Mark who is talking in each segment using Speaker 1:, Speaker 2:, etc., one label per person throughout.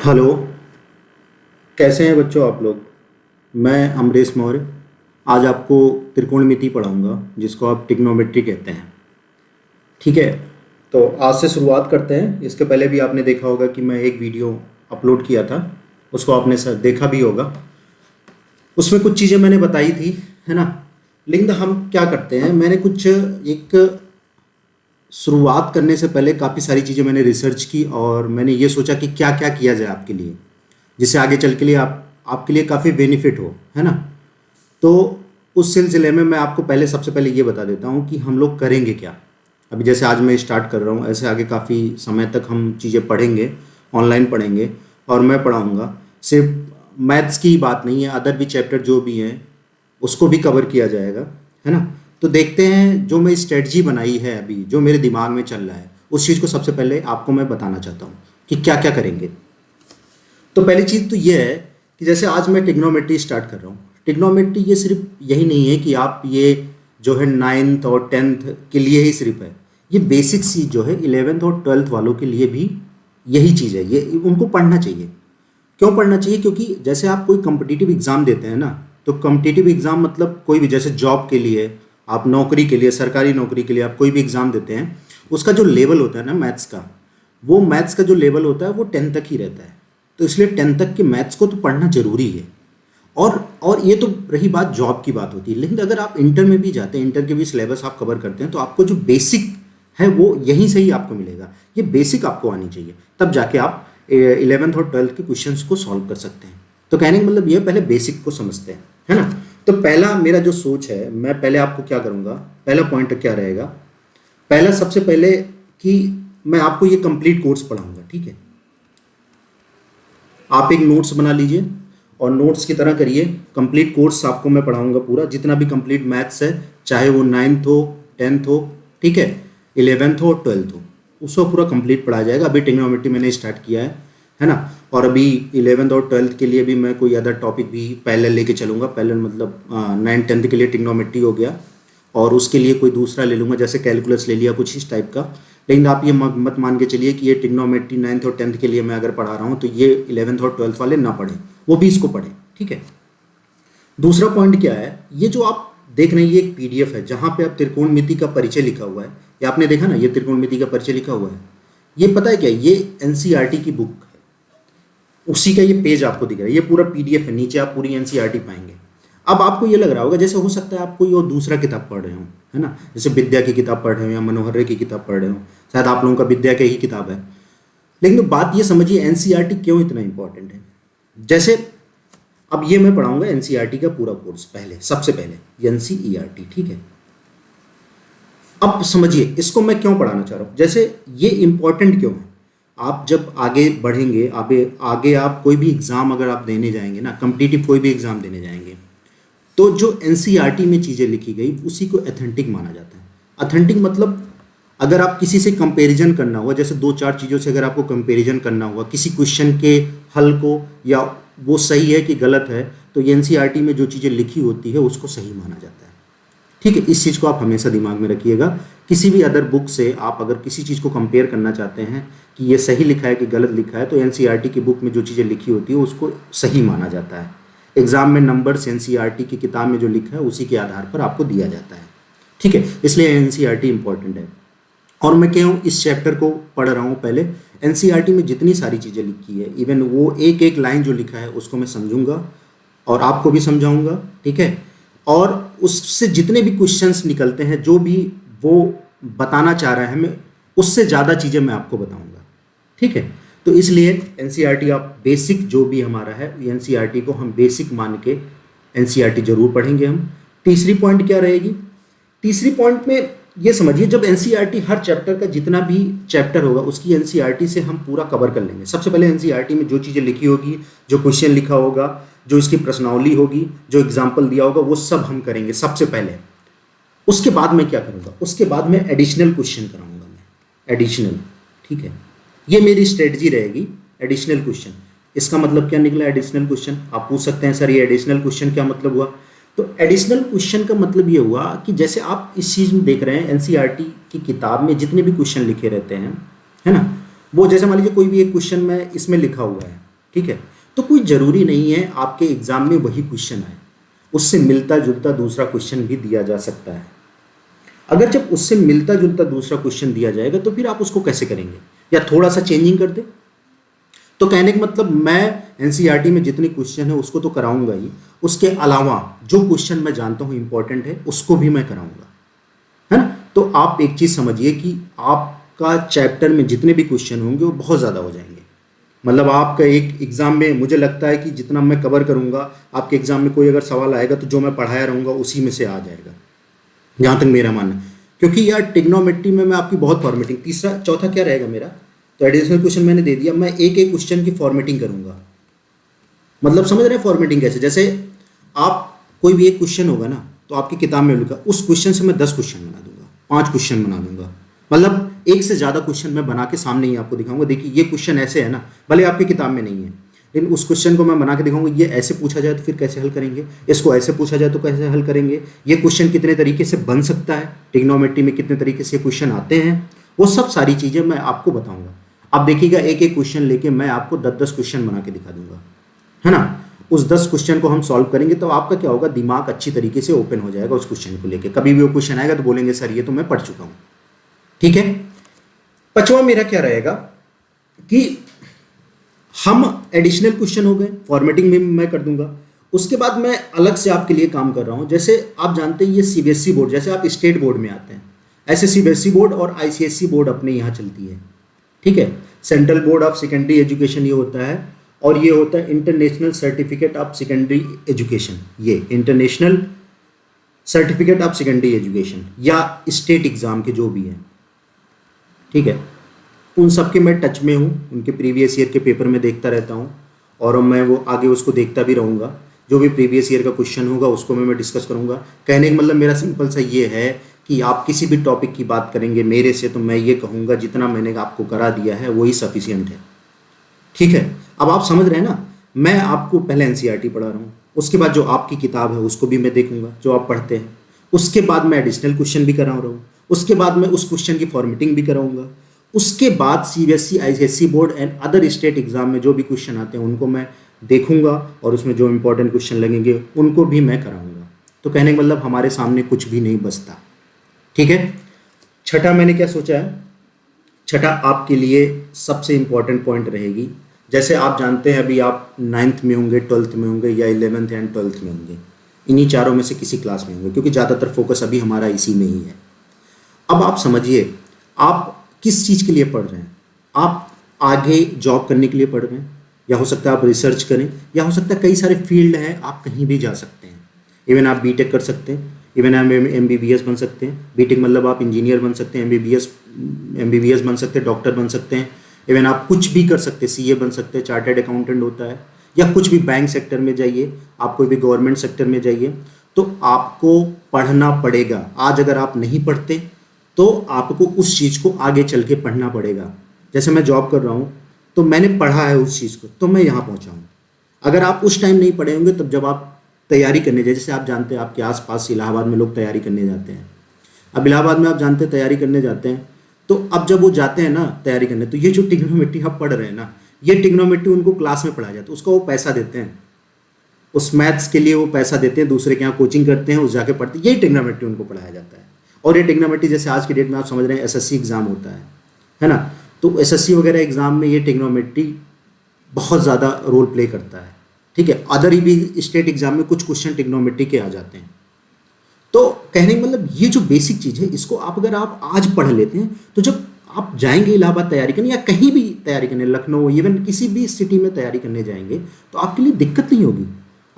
Speaker 1: Hello. कैसे हैं बच्चों आप लोग। मैं अमरीश मौर्य आज आपको त्रिकोणमिति पढ़ाऊंगा जिसको आप ट्रिग्नोमेट्री कहते हैं। ठीक है, तो आज से शुरुआत करते हैं। इसके पहले भी आपने देखा होगा कि मैं एक वीडियो अपलोड किया था, उसको आपने देखा भी होगा। उसमें कुछ चीज़ें मैंने बताई थी, है ना। लेकिन हम क्या करते हैं, मैंने कुछ एक शुरुआत करने से पहले काफ़ी सारी चीज़ें मैंने रिसर्च की और मैंने ये सोचा कि क्या क्या किया जाए आपके लिए, जिससे आगे चल के लिए आपके लिए काफ़ी बेनिफिट हो, है ना। तो उस सिलसिले में मैं आपको पहले सबसे पहले ये बता देता हूँ कि हम लोग करेंगे क्या। अभी जैसे आज मैं स्टार्ट कर रहा हूँ, ऐसे आगे काफ़ी समय तक हम चीज़ें पढ़ेंगे, ऑनलाइन पढ़ेंगे और मैं पढ़ाऊँगा। सिर्फ मैथ्स की बात नहीं है, अदर भी चैप्टर जो भी हैं उसको भी कवर किया जाएगा, है ना। तो देखते हैं, जो मैं स्ट्रेटजी बनाई है अभी, जो मेरे दिमाग में चल रहा है, उस चीज़ को सबसे पहले आपको मैं बताना चाहता हूँ कि क्या क्या करेंगे। तो पहली चीज़ तो ये है कि जैसे आज मैं ट्रिग्नोमेट्री स्टार्ट कर रहा हूँ। ट्रिग्नोमेट्री ये सिर्फ यही नहीं है कि आप ये जो है 9th और 10th के लिए ही सिर्फ है, ये बेसिक चीज़ जो है 11th और 12th वालों के लिए भी यही चीज़ है। ये उनको पढ़ना चाहिए। क्यों पढ़ना चाहिए? क्योंकि जैसे आप कोई कम्पिटिटिव एग्ज़ाम देते हैं ना, तो कम्पिटिटिव एग्ज़ाम मतलब कोई भी, जैसे जॉब के लिए, आप नौकरी के लिए, सरकारी नौकरी के लिए आप कोई भी एग्ज़ाम देते हैं, उसका जो लेवल होता है ना मैथ्स का, वो मैथ्स का जो लेवल होता है वो 10 तक ही रहता है। तो इसलिए 10 तक के मैथ्स को तो पढ़ना ज़रूरी है। और ये तो रही बात, जॉब की बात होती है। लेकिन अगर आप इंटर में भी जाते हैं, इंटर के भी सिलेबस आप कवर करते हैं, तो आपको जो बेसिक है वो यहीं से ही आपको मिलेगा। ये बेसिक आपको आनी चाहिए, तब जाके आप 11th और 12th के क्वेश्चंस को सॉल्व कर सकते हैं। तो कहने का मतलब ये, पहले बेसिक को समझते हैं, है ना। तो पहला मेरा जो सोच है, मैं पहले आपको क्या करूँगा, पहला पॉइंट क्या रहेगा, पहला सबसे पहले कि मैं आपको ये कंप्लीट कोर्स पढ़ाऊँगा। ठीक है, आप एक नोट्स बना लीजिए और नोट्स की तरह करिए। कंप्लीट कोर्स आपको मैं पढ़ाऊंगा पूरा, जितना भी कंप्लीट मैथ्स है, चाहे वो 9th हो, 10th हो, ठीक है, 11th हो, 12th हो, उसको पूरा कंप्लीट पढ़ाया जाएगा। अभी ट्रिग्नोमेट्री मैंने स्टार्ट किया है ना। और अभी 11th और 12th के लिए भी मैं कोई अदर टॉपिक भी पैरेलल लेके चलूँगा। पैरेलल मतलब 9th 10th के लिए ट्रिग्नोमेट्री हो गया और उसके लिए कोई दूसरा ले लूँगा, जैसे कैलकुलस ले लिया, कुछ इस टाइप का। लेकिन आप ये मत मान के चलिए कि ये ट्रिग्नोमेट्री 9th और 10th के लिए मैं अगर पढ़ा रहा हूँ तो ये 11th और 12th वाले ना पढ़ें, वो भी इसको पढ़ें। ठीक है। दूसरा पॉइंट क्या है, ये जो आप देख रहे हैं ये एक पीडीएफ है जहाँ पे आप त्रिकोणमिति का परिचय लिखा हुआ है। ये आपने देखा ना, ये त्रिकोणमिति का परिचय लिखा हुआ है। ये पता है क्या, ये एनसीईआरटी की बुक है, उसी का ये पेज आपको दिख रहा है। ये पूरा पीडीएफ है, नीचे आप पूरी एनसीईआरटी पाएंगे। अब आपको ये लग रहा होगा जैसे हो सकता है आप कोई और दूसरा किताब पढ़ रहे हो, है ना, जैसे विद्या की किताब पढ़ रहे हो या मनोहर की किताब पढ़ रहे हो, शायद आप लोगों का विद्या की ही किताब है। लेकिन तो बात ये समझिए एनसीईआरटी क्यों इतना इंपॉर्टेंट है। जैसे अब ये मैं पढ़ाऊंगा एनसीईआरटी का पूरा कोर्स, पहले सबसे पहले एनसीईआरटी। ठीक है, अब समझिए इसको मैं क्यों पढ़ाना चाह रहा हूँ, जैसे ये इंपॉर्टेंट क्यों है। आप जब आगे बढ़ेंगे, आगे आप कोई भी एग्ज़ाम अगर आप देने जाएंगे ना, कम्पिटिटिव कोई भी एग्ज़ाम देने जाएंगे, तो जो एनसीईआरटी में चीज़ें लिखी गई उसी को ऑथेंटिक माना जाता है। ऑथेंटिक मतलब अगर आप किसी से कंपैरिजन करना हुआ, जैसे दो चार चीज़ों से अगर आपको कंपैरिजन करना हुआ किसी क्वेश्चन के हल को, या वो सही है कि गलत है, तो ये एनसीईआरटी में जो चीज़ें लिखी होती है उसको सही माना जाता है। ठीक है, इस चीज़ को आप हमेशा दिमाग में रखिएगा। किसी भी अदर बुक से आप अगर किसी चीज़ को कंपेयर करना चाहते हैं कि ये सही लिखा है कि गलत लिखा है, तो एनसीईआरटी की बुक में जो चीज़ें लिखी होती है उसको सही माना जाता है। एग्जाम में नंबर्स एनसीईआरटी की किताब में जो लिखा है उसी के आधार पर आपको दिया जाता है। ठीक है, इसलिए एनसीईआरटी इंपॉर्टेंट है। और मैं क्यों इस चैप्टर को पढ़ रहा हूँ, पहले एनसीईआरटी में जितनी सारी चीज़ें लिखी है, इवन वो एक एक लाइन जो लिखा है उसको मैं समझूंगा और आपको भी समझाऊंगा। ठीक है, और उससे जितने भी क्वेश्चंस निकलते हैं, जो भी वो बताना चाह रहा है, मैं उससे ज़्यादा चीज़ें मैं आपको बताऊंगा। ठीक है, तो इसलिए एनसीईआरटी आप बेसिक जो भी हमारा है, एनसीईआरटी को हम बेसिक मान के एनसीईआरटी जरूर पढ़ेंगे हम। तीसरी पॉइंट क्या रहेगी, तीसरी पॉइंट में ये समझिए, जब एनसीईआरटी हर चैप्टर का जितना भी चैप्टर होगा उसकी एनसीईआरटी से हम पूरा कवर कर लेंगे। सबसे पहले एनसीईआरटी में जो चीज़ें लिखी होगी, जो क्वेश्चन लिखा होगा, जो इसकी प्रश्नावली होगी, जो एग्जाम्पल दिया होगा, वो सब हम करेंगे सबसे पहले। उसके बाद मैं क्या करूँगा, उसके बाद मैं एडिशनल क्वेश्चन कराऊंगा, मैं एडिशनल। ठीक है, ये मेरी स्ट्रेटजी रहेगी, एडिशनल क्वेश्चन। इसका मतलब क्या निकला एडिशनल क्वेश्चन, आप पूछ सकते हैं सर ये एडिशनल क्वेश्चन क्या मतलब हुआ। तो एडिशनल क्वेश्चन का मतलब ये हुआ कि जैसे आप इस चीज़ में देख रहे हैं एनसीईआरटी की किताब में जितने भी क्वेश्चन लिखे रहते हैं, है ना, वो जैसे मान लीजिए कोई भी एक क्वेश्चन में इसमें लिखा हुआ है, ठीक है। तो कोई ज़रूरी नहीं है आपके एग्ज़ाम में वही क्वेश्चन आए, उससे मिलता जुलता दूसरा क्वेश्चन भी दिया जा सकता है। अगर जब उससे मिलता जुलता दूसरा क्वेश्चन दिया जाएगा तो फिर आप उसको कैसे करेंगे, या थोड़ा सा चेंजिंग कर दे। तो कहने का मतलब मैं एनसीईआरटी में जितने क्वेश्चन है उसको तो कराऊंगा ही, उसके अलावा जो क्वेश्चन मैं जानता हूँ इंपॉर्टेंट है उसको भी मैं कराऊंगा, है ना। तो आप एक चीज़ समझिए कि आपका चैप्टर में जितने भी क्वेश्चन होंगे वो बहुत ज़्यादा हो जाएंगे। मतलब आपका एक एग्ज़ाम में मुझे लगता है कि जितना मैं कवर करूंगा, आपके एग्ज़ाम में कोई अगर सवाल आएगा तो जो मैं पढ़ाया रहूँगा उसी में से आ जाएगा, जहाँ तक मेरा मानना है। क्योंकि यार ट्रिग्नोमेट्री में मैं आपकी बहुत फॉर्मेटिंग, तीसरा चौथा क्या रहेगा मेरा, तो एडिशनल क्वेश्चन मैंने दे दिया, मैं एक एक क्वेश्चन की फॉर्मेटिंग करूंगा। मतलब समझ रहे हैं फॉर्मेटिंग कैसे, जैसे आप कोई भी एक क्वेश्चन होगा ना तो आपकी किताब में लिखा उस क्वेश्चन से मैं 10 क्वेश्चन बना दूंगा, 5 क्वेश्चन बना दूंगा, मतलब एक से ज़्यादा क्वेश्चन मैं बना के सामने ही आपको दिखाऊंगा। देखिए ये क्वेश्चन ऐसे है ना, भले आपकी किताब में नहीं है, लेकिन उस क्वेश्चन को मैं बना के दिखाऊंगा, ये ऐसे पूछा जाए तो फिर कैसे हल करेंगे, इसको ऐसे पूछा जाए तो कैसे हल करेंगे, ये क्वेश्चन कितने तरीके से बन सकता है, ट्रिग्नोमेट्री में कितने तरीके से क्वेश्चन आते हैं, वो सब सारी चीज़ें मैं आपको बताऊंगा। आप देखिएगा एक एक क्वेश्चन लेके मैं आपको 10-10 क्वेश्चन बना के दिखा दूंगा, है ना। उस 10 क्वेश्चन को हम सॉल्व करेंगे तो आपका क्या होगा, दिमाग अच्छी तरीके से ओपन हो जाएगा उस क्वेश्चन को लेके। कभी भी वो क्वेश्चन आएगा तो बोलेंगे सर ये तो मैं पढ़ चुका हूँ, ठीक है। पांचवा मेरा क्या रहेगा कि हम एडिशनल क्वेश्चन हो गए, फॉर्मेटिंग भी मैं कर दूंगा। उसके बाद मैं अलग से आपके लिए काम कर रहा हूँ, जैसे आप जानते हैं ये सीबीएसई बोर्ड, जैसे आप स्टेट बोर्ड में आते हैं ऐसे सीबीएसई बोर्ड और आईसीएसई बोर्ड अपने यहाँ चलती है, ठीक है। Central board of secondary education ये होता है, और ये होता है international certificate of secondary education, ये international certificate of secondary education या स्टेट एग्ज़ाम के जो भी हैं, ठीक है। उन सब के मैं टच में हूँ, उनके प्रीवियस ईयर के पेपर में देखता रहता हूँ, और मैं वो आगे उसको देखता भी रहूँगा। जो भी प्रीवियस ईयर का क्वेश्चन होगा उसको मैं डिस्कस करूँगा। कहने का मतलब मेरा सिंपल सा ये है कि आप किसी भी टॉपिक की बात करेंगे मेरे से तो मैं ये कहूँगा जितना मैंने आपको करा दिया है वही सफिशिएंट है, ठीक है। अब आप समझ रहे हैं ना, मैं आपको पहले एनसीईआरटी पढ़ा रहा हूँ, उसके बाद जो आपकी किताब है उसको भी मैं देखूंगा जो आप पढ़ते हैं, उसके बाद मैं एडिशनल क्वेश्चन भी करा रहा हूँ, उसके बाद मैं उस क्वेश्चन की फॉर्मेटिंग भी कराऊंगा, उसके बाद CBSE ICSE board and other state exam में जो भी क्वेश्चन आते हैं उनको मैं देखूंगा, और उसमें जो इंपॉर्टेंट क्वेश्चन लगेंगे उनको भी मैं कराऊंगा। तो कहने का मतलब हमारे सामने कुछ भी नहीं बचता, ठीक है। छठा मैंने क्या सोचा है, छठा आपके लिए सबसे इंपॉर्टेंट पॉइंट रहेगी। जैसे आप जानते हैं अभी आप 9th में होंगे, 12th में होंगे, या 11th एंड 12th में होंगे, इन्हीं चारों में से किसी क्लास में होंगे, क्योंकि ज़्यादातर फोकस अभी हमारा इसी में ही है। अब आप समझिए आप किस चीज़ के लिए पढ़ रहे हैं, आप आगे जॉब करने के लिए पढ़ रहे हैं, या हो सकता है आप रिसर्च करें, या हो सकता है कई सारे फील्ड हैं, आप कहीं भी जा सकते हैं। इवन आप बीटेक कर सकते हैं, इवन आप एमबीबीएस बन सकते हैं। बीटेक मतलब आप इंजीनियर बन सकते हैं, एमबीबीएस बन सकते हैं, डॉक्टर बन सकते हैं, इवन आप कुछ भी कर सकते हैं, सीए बन सकते हैं, चार्टर्ड अकाउंटेंट होता है, या कुछ भी बैंक सेक्टर में जाइए, आप कोई भी गवर्नमेंट सेक्टर में जाइए, तो आपको पढ़ना पड़ेगा। आज अगर आप नहीं पढ़ते तो आपको उस चीज़ को आगे चल के पढ़ना पड़ेगा। जैसे मैं जॉब कर रहा हूँ तो मैंने पढ़ा है उस चीज़ को, तो मैं यहाँ पहुँचा हूँ। अगर आप उस टाइम नहीं पढ़े होंगे तब जब आप तैयारी करने जाए, जैसे आप जानते हैं आपके आसपास इलाहाबाद में लोग तैयारी करने जाते हैं, अब इलाहाबाद में आप जानते हैं तैयारी करने जाते हैं, तो अब जब वो जाते हैं ना तैयारी करने, तो ये जो ट्रिग्नोमेट्री आप पढ़ रहे हैं ना, ये ट्रिग्नोमेट्री उनको क्लास में पढ़ाया जाता है, उसका वो पैसा देते हैं, उस मैथ्स के लिए वो पैसा देते हैं, दूसरे के यहाँ कोचिंग करते हैं, उस जाके पढ़ते हैं, यही ट्रिग्नोमेट्री उनको पढ़ाया जाता है। और ये ट्रिग्नोमेट्री जैसे आज की डेट में आप समझ रहे हैं एसएससी एग्ज़ाम होता है ना, तो एसएससी वगैरह एग्ज़ाम में ये ट्रिग्नोमेट्री बहुत ज़्यादा रोल प्ले करता है, ठीक है। अदर भी स्टेट एग्जाम में कुछ क्वेश्चन ट्रिग्नोमेट्री के आ जाते हैं। तो कहने का मतलब ये जो बेसिक चीज़ है इसको आप अगर आप आज पढ़ लेते हैं तो जब आप जाएंगे इलाहाबाद तैयारी करने या कहीं भी तैयारी करने, लखनऊ इवन किसी भी सिटी में तैयारी करने जाएंगे, तो आपके लिए दिक्कत नहीं होगी।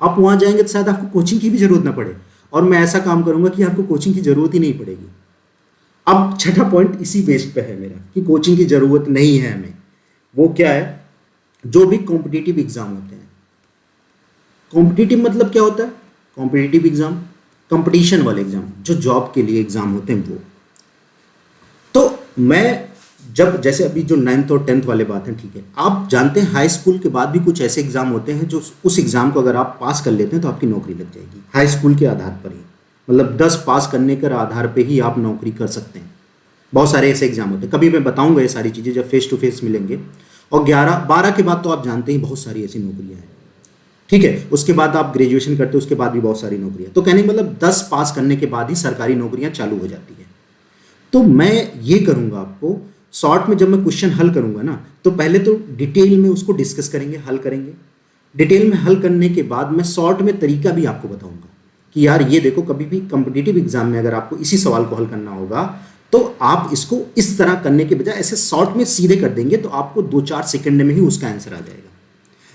Speaker 1: आप वहाँ जाएंगे तो शायद आपको कोचिंग की भी ज़रूरत ना पड़े, और मैं ऐसा काम करूँगा कि आपको कोचिंग की ज़रूरत ही नहीं पड़ेगी। अब छठा पॉइंट इसी बेस पे है मेरा कि कोचिंग की ज़रूरत नहीं है हमें। वो क्या है, जो भी कॉम्पिटिटिव एग्ज़ाम होते हैं, कॉम्पिटिटिव मतलब क्या होता है, कॉम्पिटिटिव एग्ज़ाम कंपटीशन वाले एग्ज़ाम जो जॉब के लिए एग्ज़ाम होते हैं वो। तो मैं जब जैसे अभी जो 9th और 10th वाले बात हैं, ठीक है, आप जानते हैं हाई स्कूल के बाद भी कुछ ऐसे एग्ज़ाम होते हैं जो उस एग्ज़ाम को अगर आप पास कर लेते हैं तो आपकी नौकरी लग जाएगी, हाई स्कूल के आधार पर ही, मतलब 10 पास करने के आधार पे ही आप नौकरी कर सकते हैं। बहुत सारे ऐसे एग्ज़ाम होते हैं, कभी मैं बताऊंगा ये सारी चीज़ें जब फेस टू फेस मिलेंगे। और 11-12 के बाद तो आप जानते ही बहुत सारी ऐसी नौकरियां हैं, ठीक है। उसके बाद आप ग्रेजुएशन करते हो, उसके बाद भी बहुत सारी नौकरियां। तो कहने का मतलब 10 पास करने के बाद ही सरकारी नौकरियां चालू हो जाती है। तो मैं ये करूंगा आपको शॉर्ट में, जब मैं क्वेश्चन हल करूंगा ना, तो पहले तो डिटेल में उसको डिस्कस करेंगे, हल करेंगे। डिटेल में हल करने के बाद मैं शॉर्ट में तरीका भी आपको बताऊंगा कि यार ये देखो, कभी भी कॉम्पिटिटिव एग्जाम में अगर आपको इसी सवाल को हल करना होगा तो आप इसको इस तरह करने के बजाय ऐसे शॉर्ट में सीधे कर देंगे तो आपको 2-4 सेकंड में ही उसका आंसर आ जाएगा।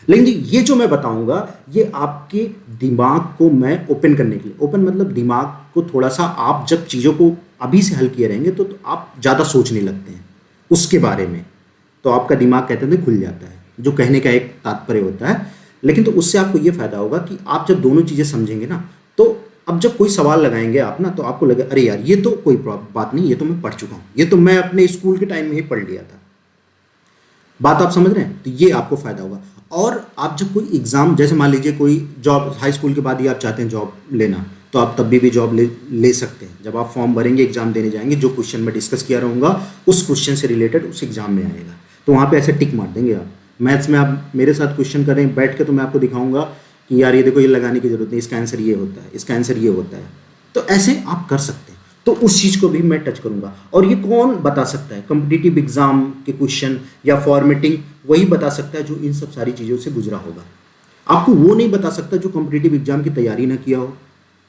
Speaker 1: लेकिन ये जो मैं बताऊंगा ये आपके दिमाग को मैं ओपन करने के लिए, ओपन मतलब दिमाग को थोड़ा सा, आप जब चीज़ों को अभी से हल किए रहेंगे तो आप ज़्यादा सोचने लगते हैं उसके बारे में, तो आपका दिमाग कहते हैं खुल जाता है, जो कहने का एक तात्पर्य होता है। लेकिन तो उससे आपको ये फायदा होगा कि आप जब दोनों चीज़ें समझेंगे ना, तो अब जब कोई सवाल लगाएंगे आप ना, तो आपको लगे अरे यार ये तो कोई बात नहीं, ये तो मैं पढ़ चुका हूँ, ये तो मैं अपने स्कूल के टाइम में ही पढ़ लिया था। बात आप समझ रहे हैं? तो ये आपको फायदा होगा। और आप जब कोई एग्जाम, जैसे मान लीजिए कोई जॉब, हाई स्कूल के बाद ही आप चाहते हैं जॉब लेना, तो आप तब भी जॉब ले सकते हैं। जब आप फॉर्म भरेंगे, एग्जाम देने जाएंगे, जो क्वेश्चन मैं डिस्कस किया रहूँगा उस क्वेश्चन से रिलेटेड उस एग्जाम में आएगा, तो वहाँ पे ऐसे टिक मार देंगे आप। मैथ्स में आप मेरे साथ क्वेश्चन करें बैठ के, तो मैं आपको दिखाऊंगा कि यार ये देखो, ये लगाने की जरूरत नहीं, इसका आंसर ये होता है, इसका आंसर ये होता है। तो ऐसे आप कर सकते हैं। तो उस चीज़ को भी मैं टच करूंगा। और ये कौन बता सकता है? कॉम्पिटिटिव एग्जाम के क्वेश्चन या फॉर्मेटिंग वही बता सकता है जो इन सब सारी चीज़ों से गुजरा होगा। आपको वो नहीं बता सकता जो कॉम्पिटिटिव एग्जाम की तैयारी ना किया हो,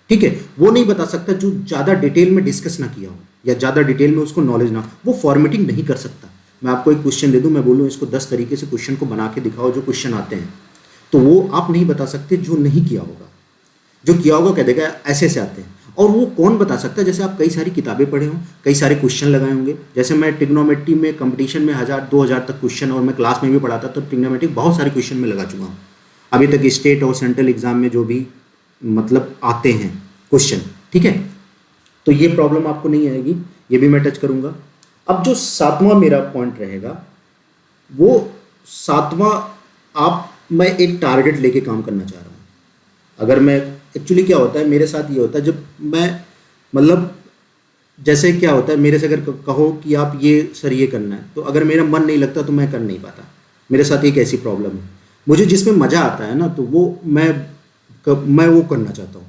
Speaker 1: ठीक है। वो नहीं बता सकता जो ज़्यादा डिटेल में डिस्कस ना किया हो या ज़्यादा डिटेल में उसको नॉलेज ना हो, वो फॉर्मेटिंग नहीं कर सकता। मैं आपको एक क्वेश्चन दे दूं, मैं बोलूँ इसको 10 तरीके से क्वेश्चन को बना के दिखाओ जो क्वेश्चन आते हैं, तो वो आप नहीं बता सकते जो नहीं किया होगा। जो किया होगा कह देगा ऐसे ऐसे आते हैं। और वो कौन बता सकता है? जैसे आप कई सारी किताबें पढ़े हों, कई सारे क्वेश्चन लगाए होंगे। जैसे मैं ट्रिग्नोमेट्री में कंपटीशन में 1000-2000 तक क्वेश्चन, और मैं क्लास में भी पढ़ाता, तो ट्रिग्नोमेट्री बहुत सारे क्वेश्चन में लगा चुका हूँ अभी तक, स्टेट और सेंट्रल एग्जाम में जो भी मतलब आते हैं क्वेश्चन, ठीक है। तो ये प्रॉब्लम आपको नहीं आएगी, ये भी मैं टच करूँगा। अब जो 7वां मेरा पॉइंट रहेगा, वो 7वां, मैं एक टारगेट लेके काम करना चाह रहा हूँ। अगर मैं एक्चुअली क्या होता है मेरे साथ, ये होता है जब मैं मतलब, जैसे क्या होता है मेरे से अगर कहो कि आप ये सर ये करना है, तो अगर मेरा मन नहीं लगता तो मैं कर नहीं पाता। मेरे साथ एक ऐसी प्रॉब्लम है, मुझे जिसमें मज़ा आता है ना, तो वो मैं वो करना चाहता हूँ।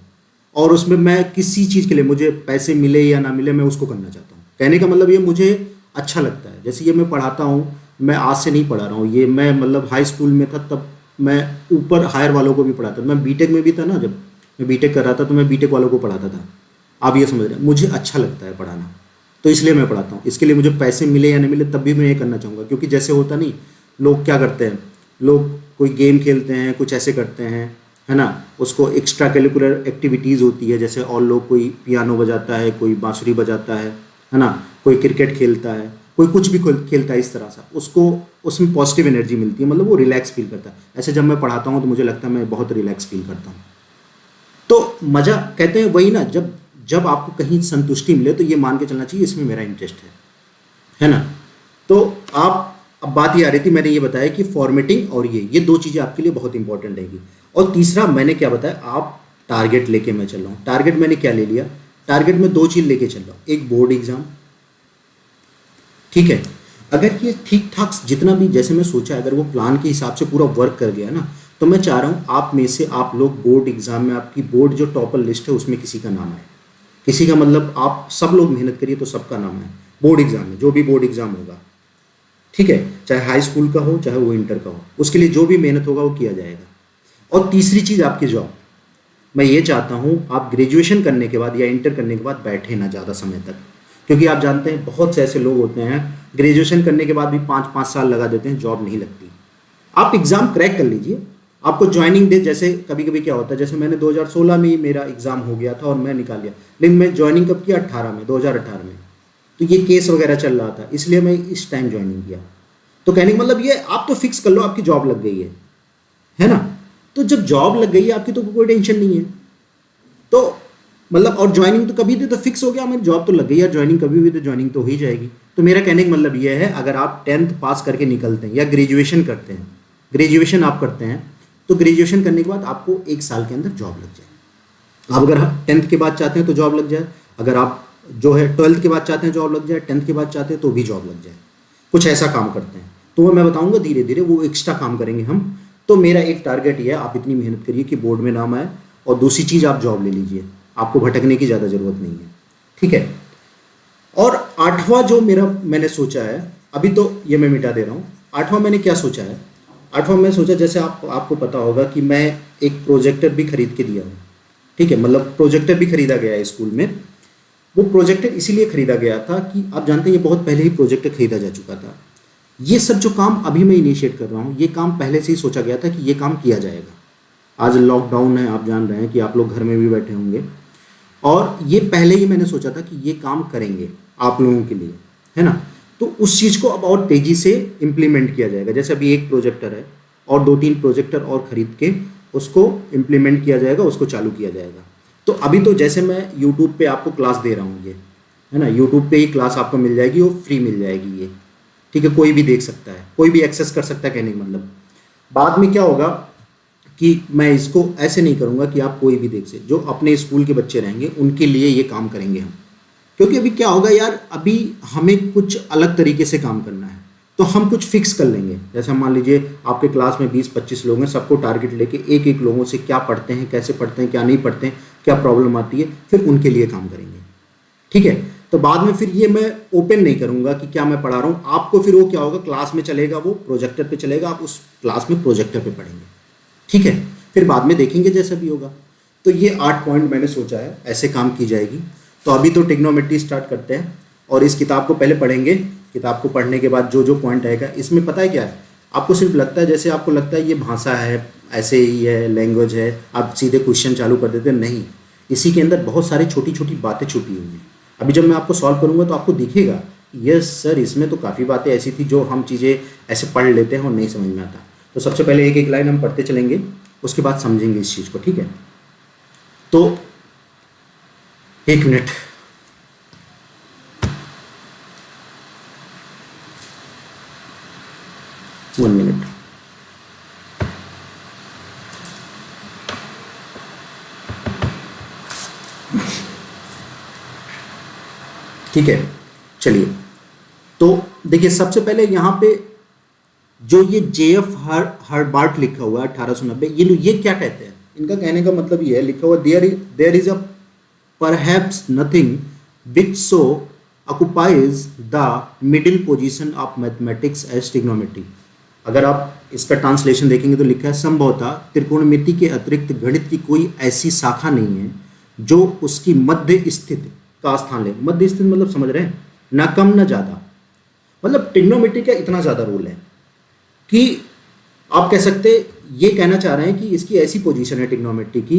Speaker 1: और उसमें मैं किसी चीज़ के लिए, मुझे पैसे मिले या ना मिले, मैं उसको करना चाहता हूँ। कहने का मतलब ये मुझे अच्छा लगता है। जैसे ये मैं पढ़ाता हूँ, मैं आज से नहीं पढ़ा रहा हूँ, ये मैं मतलब हाई स्कूल में था तब मैं ऊपर हायर वालों को भी पढ़ाता था। मैं बीटेक में भी था ना, जब मैं बीटेक कर रहा था तो मैं बीटेक वालों को पढ़ाता था। आप ये समझ रहे हैं, मुझे अच्छा लगता है पढ़ाना, तो इसलिए मैं पढ़ाता हूँ। इसके लिए मुझे पैसे मिले या नहीं मिले तब भी मैं ये करना चाहूँगा। क्योंकि जैसे होता नहीं, लोग क्या करते हैं, लोग कोई गेम खेलते हैं, कुछ ऐसे करते हैं, है ना, उसको एक्स्ट्रा करिकुलर एक्टिविटीज़ होती है। जैसे और लोग, कोई पियानो बजाता है, कोई बांसुरी बजाता है ना, कोई क्रिकेट खेलता है, कोई कुछ भी खेलता है, इस तरह से उसको उसमें पॉजिटिव एनर्जी मिलती है, मतलब वो रिलैक्स फील करता है। ऐसे जब मैं पढ़ाता हूँ तो मुझे लगता है मैं बहुत रिलैक्स फील करता हूँ। तो मज़ा, कहते हैं वही ना, जब आपको कहीं संतुष्टि मिले तो ये मान के चलना चाहिए इसमें मेरा इंटरेस्ट है ना। तो अब बात ये आ रही थी, मैंने ये बताया कि फॉर्मेटिंग और ये दो चीज़ें आपके लिए बहुत इंपॉर्टेंट रहेगी। और तीसरा मैंने क्या बताया, आप टारगेट लेके मैं चल रहा हूँ। टारगेट मैंने क्या ले लिया, टारगेट में 2 चीज़ लेके चल रहा हूँ। एक बोर्ड एग्जाम, ठीक है। अगर ये ठीक ठाक जितना भी जैसे मैं सोचा, अगर वो प्लान के हिसाब से पूरा वर्क कर गया ना, तो मैं चाह रहा हूँ आप में से आप लोग बोर्ड एग्जाम में, आपकी बोर्ड जो टॉपर लिस्ट है उसमें किसी का नाम आए। किसी का मतलब आप सब लोग मेहनत करिए तो सबका नाम आए बोर्ड एग्जाम में, जो भी बोर्ड एग्जाम होगा, ठीक है। चाहे हाई स्कूल का हो, चाहे वो इंटर का हो, उसके लिए जो भी मेहनत होगा वो किया जाएगा। और तीसरी चीज़ आपकी जॉब, मैं ये चाहता हूँ आप ग्रेजुएशन करने के बाद या इंटर करने के बाद बैठे ना ज़्यादा समय तक। क्योंकि आप जानते हैं बहुत से ऐसे लोग होते हैं ग्रेजुएशन करने के बाद भी 5-5 साल लगा देते हैं, जॉब नहीं लगती। आप एग्ज़ाम क्रैक कर लीजिए, आपको ज्वाइनिंग डे, जैसे कभी कभी क्या होता है, जैसे मैंने 2016 में ही मेरा एग्ज़ाम हो गया था और मैं निकाल लिया, लेकिन मैं ज्वाइनिंग कब किया, 2018 में। तो ये केस वगैरह चल रहा था, इसलिए मैं इस टाइम ज्वाइनिंग किया। तो कहने का मतलब ये, आप तो फिक्स कर लो आपकी जॉब लग गई है ना। तो जब जॉब लग गई है आपकी तो कोई टेंशन नहीं है। तो मतलब, और ज्वाइनिंग तो कभी भी तो फिक्स हो गया, मेरी जॉब तो लग गई है, ज्वाइनिंग कभी भी तो ज्वाइनिंग तो हो ही जाएगी। तो मेरा कहने का मतलब ये है, अगर आप 10th पास करके निकलते हैं या ग्रेजुएशन करते हैं, ग्रेजुएशन आप करते हैं, तो ग्रेजुएशन करने के बाद आपको 1 साल के अंदर जॉब लग जाए। आप अगर 10th के बाद चाहते हैं तो जॉब लग जाए, अगर आप जो है 12th के बाद चाहते हैं जॉब लग जाए, 10th के बाद चाहते हैं तो भी जॉब लग जाए, कुछ ऐसा काम करते हैं। तो वो मैं बताऊंगा धीरे धीरे, वो एक्स्ट्रा काम करेंगे हम। तो मेरा एक टारगेट ये है, आप इतनी मेहनत करिए कि बोर्ड में नाम आए, और दूसरी चीज़ आप जॉब ले लीजिए, आपको भटकने की ज़्यादा ज़रूरत नहीं है, ठीक है। और आठवां जो मैंने सोचा है, अभी तो ये मैं मिटा दे रहा हूँ। आठवां मैंने क्या सोचा है, आठवां मैं सोचा, जैसे आपको पता होगा कि मैं एक प्रोजेक्टर भी खरीद के दिया हूँ, ठीक है, मतलब प्रोजेक्टर भी खरीदा गया है स्कूल में। वो प्रोजेक्टर इसीलिए खरीदा गया था कि आप जानते हैं ये बहुत पहले ही प्रोजेक्टर खरीदा जा चुका था। ये सब जो काम अभी मैं इनिशिएट कर रहा हूँ, ये काम पहले से ही सोचा गया था कि ये काम किया जाएगा। आज लॉकडाउन है, आप जान रहे हैं कि आप लोग घर में भी बैठे होंगे, और ये पहले ही मैंने सोचा था कि ये काम करेंगे आप लोगों के लिए, है ना। तो उस चीज़ को अब और तेज़ी से इम्प्लीमेंट किया जाएगा। जैसे अभी एक प्रोजेक्टर है, और 2-3 प्रोजेक्टर और ख़रीद के उसको इम्प्लीमेंट किया जाएगा, उसको चालू किया जाएगा। तो अभी तो जैसे मैं यूट्यूब पे आपको क्लास दे रहा हूँ, ये है ना, यूट्यूब पे ही क्लास आपको मिल जाएगी, वो फ्री मिल जाएगी ये, ठीक है, कोई भी देख सकता है, कोई भी एक्सेस कर सकता है, कहने का मतलब। बाद में क्या होगा कि मैं इसको ऐसे नहीं करूँगा कि आप कोई भी देख से, जो अपने स्कूल के बच्चे रहेंगे उनके लिए ये काम करेंगे हम। क्योंकि अभी क्या होगा यार, अभी हमें कुछ अलग तरीके से काम करना है, तो हम कुछ फिक्स कर लेंगे। जैसे मान लीजिए आपके क्लास में 20-25 लोग हैं, सबको टारगेट लेके एक एक लोगों से क्या पढ़ते हैं, कैसे पढ़ते हैं, क्या नहीं पढ़ते हैं, क्या प्रॉब्लम आती है, फिर उनके लिए काम करेंगे, ठीक है। तो बाद में फिर ये मैं ओपन नहीं करूँगा कि क्या मैं पढ़ा रहा हूँ आपको, फिर वो क्या होगा, क्लास में चलेगा, वो प्रोजेक्टर पे चलेगा, आप उस क्लास में प्रोजेक्टर पे पढ़ेंगे, ठीक है। फिर बाद में देखेंगे जैसा भी होगा। तो ये 8 पॉइंट मैंने सोचा है, ऐसे काम की जाएगी। तो अभी तो ट्रिग्नोमेट्री स्टार्ट करते हैं, और इस किताब को पहले पढ़ेंगे। किताब को पढ़ने के बाद जो जो पॉइंट आएगा, इसमें पता है क्या है, आपको सिर्फ लगता है, जैसे आपको लगता है ये भाषा है, ऐसे ही है, लैंग्वेज है, आप सीधे क्वेश्चन चालू कर देते हैं, नहीं, इसी के अंदर बहुत सारी छोटी छोटी बातें छुपी हुई हैं। अभी जब मैं आपको सॉल्व करूँगा तो आपको दिखेगा, यस सर, इसमें तो काफ़ी बातें ऐसी थी जो हम चीज़ें ऐसे पढ़ लेते हैं और नहीं समझ में आता। तो सबसे पहले एक एक लाइन हम पढ़ते चलेंगे, उसके बाद समझेंगे इस चीज़ को, ठीक है। तो 1 मिनट, वन मिनट, ठीक है, चलिए। तो देखिए, सबसे पहले यहाँ पे जो ये JF हर्बार्ट लिखा हुआ है 1890, ये क्या कहते हैं, इनका कहने का मतलब ये है, लिखा हुआ there is a perhaps nothing which so occupies the middle position of mathematics as trigonometry. अगर आप इसका ट्रांसलेशन देखेंगे तो लिखा है, संभवतः त्रिकोणमिति के अतिरिक्त गणित की कोई ऐसी शाखा नहीं है जो उसकी मध्य स्थित का स्थान ले। मध्य स्थित मतलब समझ रहे हैं, ना कम ना ज़्यादा। मतलब ट्रिग्नोमेट्री का इतना ज़्यादा रोल है कि आप कह सकते, ये कहना चाह रहे हैं कि इसकी ऐसी पोजीशन है ट्रिग्नोमेट्री की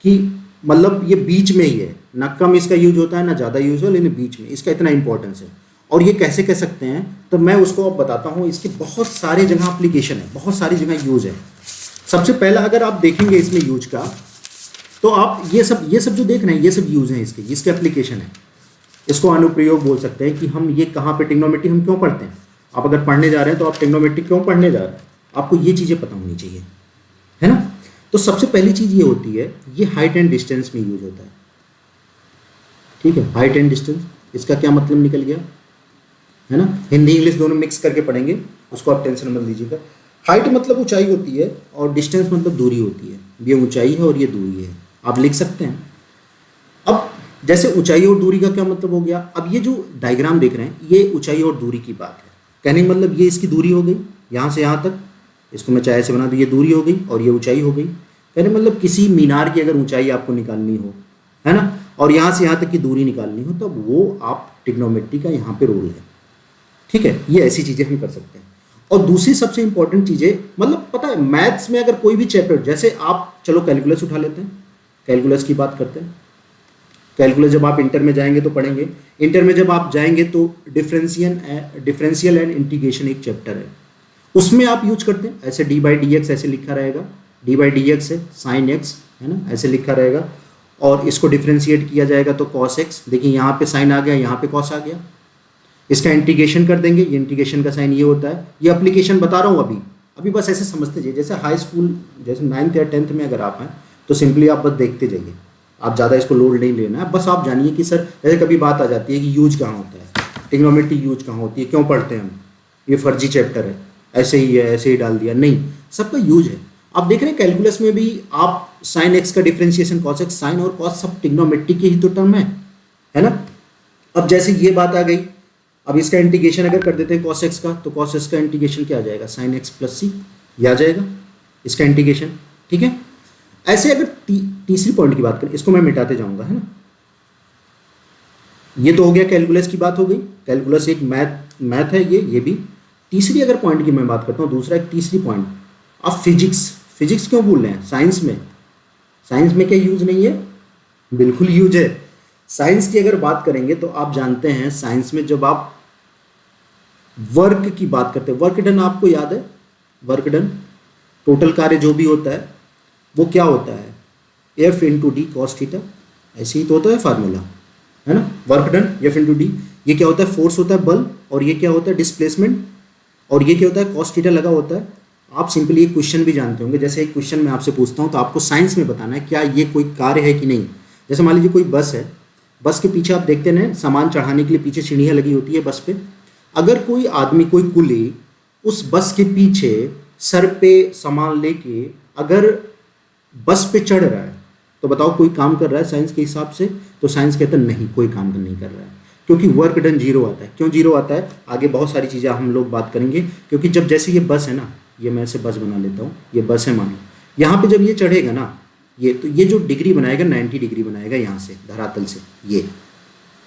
Speaker 1: कि मतलब ये बीच में ही है, ना कम इसका यूज होता है ना ज़्यादा यूज हो, लेकिन बीच में इसका इतना इंपॉर्टेंस है। और ये कैसे कह सकते हैं, तो मैं उसको अब बताता हूँ। इसकी बहुत सारे जगह एप्लीकेशन है, बहुत सारी जगह यूज है। सबसे पहला अगर आप देखेंगे इसमें यूज का, तो आप ये सब जो देख रहे हैं, ये सब यूज हैं इसके एप्लीकेशन है। इसको अनुप्रयोग बोल सकते हैं कि हम ये कहाँ पे ट्रिग्नोमेट्री हम क्यों पढ़ते हैं। आप अगर पढ़ने जा रहे हैं तो आप ट्रिग्नोमेट्री क्यों पढ़ने जा रहे हैं, आपको ये चीज़ें पता होनी चाहिए, है ना। तो सबसे पहली चीज़ ये होती है, ये हाइट एंड डिस्टेंस में यूज होता है, ठीक है। हाइट एंड डिस्टेंस, इसका क्या मतलब निकल गया, है ना। हिंदी इंग्लिश दोनों मिक्स करके पढ़ेंगे, उसको आप टेंशन मत लीजिएगा। हाइट मतलब ऊंचाई होती है, और डिस्टेंस मतलब दूरी होती है। ये ऊंचाई है और ये दूरी है, आप लिख सकते हैं। अब जैसे ऊंचाई और दूरी का क्या मतलब हो गया, अब ये जो डायग्राम देख रहे हैं, ये ऊंचाई और दूरी की बात है। कहने का मतलब ये इसकी दूरी हो गई, यहाँ से यहाँ तक, इसको मैं चाहे से बना दूँ, ये दूरी हो गई और ये ऊंचाई हो गई। कहने मतलब किसी मीनार की अगर ऊंचाई आपको निकालनी हो, है ना, और यहाँ से यहाँ तक की दूरी निकालनी हो, तो वो आप ट्रिग्नोमेट्री का यहाँ पे रोल है, ठीक है। ये ऐसी चीज़ें हम कर सकते हैं। और दूसरी सबसे इंपॉर्टेंट चीज़ें, मतलब पता है, मैथ्स में अगर कोई भी चैप्टर, जैसे आप चलो कैलकुलस उठा लेते हैं, कैलकुलस की बात करते हैं। कैलकुलस जब आप इंटर में जाएंगे तो पढ़ेंगे। इंटर में जब आप जाएंगे तो डिफरेंशियल एंड इंटीग्रेशन एक चैप्टर है, उसमें आप यूज करते हैं। ऐसे d/dx ऐसे लिखा रहेगा, d/dx है sin x, है ना, ऐसे लिखा रहेगा। और इसको डिफ्रेंशिएट किया जाएगा तो cos x, देखिए यहाँ पे साइन आ गया, यहाँ पे cos आ गया। इसका इंटीग्रेशन कर देंगे, ये इंटीग्रेशन का साइन ये होता है। ये एप्लीकेशन बता रहा हूँ अभी बस ऐसे समझते जाइए। जैसे हाई स्कूल, जैसे 9th या 10th में अगर आप हैं तो सिंपली आप बस देखते जाइए, आप ज़्यादा इसको लोड नहीं लेना है। बस आप जानिए कि सर, जैसे कभी बात आ जाती है कि यूज कहाँ होता है, ट्रिग्नोमेट्री यूज कहाँ होती है, क्यों पढ़ते हैं हम, ये फर्जी चैप्टर है, ऐसे ही है, ऐसे ही डाल दिया, नहीं, सबका यूज है। आप देख रहे हैं कैलकुलस में भी आप साइन एक्स का डिफरेंशिएशन, कॉस एक्स, साइन और कॉस सब ट्रिग्नोमेट्री के ही तो टर्म है ना। अब जैसे ये बात आ गई, अब इसका इंटीग्रेशन अगर कर देते हैं कॉस एक्स का, तो कॉस एक्स का इंटीग्रेशन क्या आ जाएगा, साइन एक्स प्लस सी, ये आ जाएगा इसका इंटीग्रेशन, ठीक है। ऐसे अगर तीसरी पॉइंट की बात करें, इसको मैं मिटाते जाऊंगा, है ना। ये तो हो गया कैलकुलस की बात हो गई, कैलकुलस एक मैथ है ये भी। तीसरी अगर पॉइंट की मैं बात करता हूँ, दूसरा एक तीसरी पॉइंट, अब फिजिक्स क्यों भूल रहे हैं, साइंस में क्या यूज नहीं है, बिल्कुल यूज है। साइंस की अगर बात करेंगे तो आप जानते हैं साइंस में जब आप वर्क की बात करते हैं, वर्क डन आपको याद है, वर्क डन टोटल कार्य जो भी होता है वो क्या होता है, F into D cos theta, ऐसे ही तो होता है फार्मूला, है ना। Work done F into D, ये क्या होता है, फोर्स होता है बल, और ये क्या होता है डिस्प्लेसमेंट, और ये क्या होता है कॉस थीटा लगा होता है। आप सिंपली एक क्वेश्चन भी जानते होंगे, जैसे एक क्वेश्चन मैं आपसे पूछता हूँ तो आपको साइंस में बताना है क्या ये कोई कार्य है कि नहीं। जैसे मान लीजिए कोई बस है, बस के पीछे आप देखते हैं सामान चढ़ाने के लिए पीछे सीढ़ियाँ लगी होती है बस पे। अगर कोई आदमी, कोई कुली उस बस के पीछे सर पे सामान लेके अगर बस पे चढ़ रहा है, तो बताओ कोई काम कर रहा है साइंस के हिसाब से, तो साइंस कहता है नहीं, कोई काम नहीं कर रहा है, क्योंकि वर्क डन जीरो आता है। क्यों जीरो आता है, आगे बहुत सारी चीज़ें हम लोग बात करेंगे। क्योंकि जब जैसे ये बस है ना, ये मैं ऐसे बस बना लेता हूँ, ये बस है मान लो, यहाँ पे जब ये चढ़ेगा ना, ये तो ये जो डिग्री बनाएगा 90 डिग्री बनाएगा, यहाँ से धरातल से ये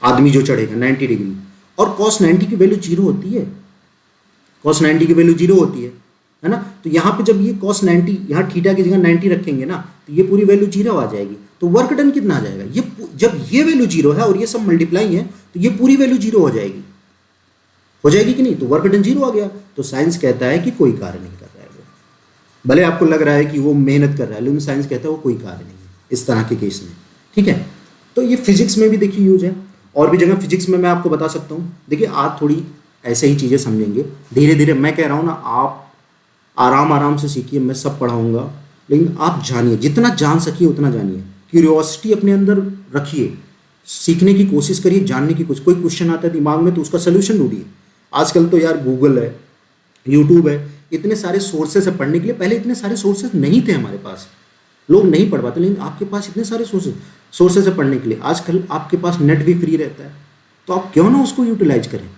Speaker 1: आदमी जो चढ़ेगा 90 डिग्री, और कॉस 90 की वैल्यू जीरो होती है, कॉस 90 की वैल्यू जीरो होती है ना। तो यहाँ पे जब ये कॉस 90, यहाँ थीटा की जगह 90 रखेंगे ना, तो ये पूरी वैल्यू जीरो आ जाएगी। तो वर्क डन कितना आ जाएगा, ये जब ये वैल्यू जीरो है और ये सब मल्टीप्लाई है, तो ये पूरी वैल्यू जीरो हो जाएगी कि नहीं, तो वर्क डन जीरो आ गया। तो साइंस कहता है कि कोई कार्य नहीं कर रहा है वो, भले आपको लग रहा है कि वो मेहनत कर रहा है, लेकिन साइंस कहता है वो कोई कार्य नहीं है इस तरह के केस में, ठीक है। तो ये फिजिक्स में भी देखिए यूज है, और भी जगह फिजिक्स में मैं आपको बता सकता हूँ। देखिए आप थोड़ी ऐसे ही चीज़ें समझेंगे धीरे धीरे, मैं कह रहा हूँ ना, आप आराम से सीखिए, मैं सब पढ़ाऊँगा, लेकिन आप जानिए, जितना जान सकिए उतना जानिए, क्यूरियोसिटी अपने अंदर रखिए, सीखने की कोशिश करिए, जानने की कोशिश। कोई क्वेश्चन आता है दिमाग में तो उसका सोल्यूशन ढूंढिए। आजकल तो यार गूगल है, यूट्यूब है, इतने सारे सोर्सेस है पढ़ने के लिए। पहले इतने सारे सोर्सेस नहीं थे हमारे पास, लोग नहीं पढ़ पाते, लेकिन आपके पास इतने सारे सोर्सेस है पढ़ने के लिए। आजकल आपके पास नेट भी फ्री रहता है, तो आप क्यों ना उसको यूटिलाइज करें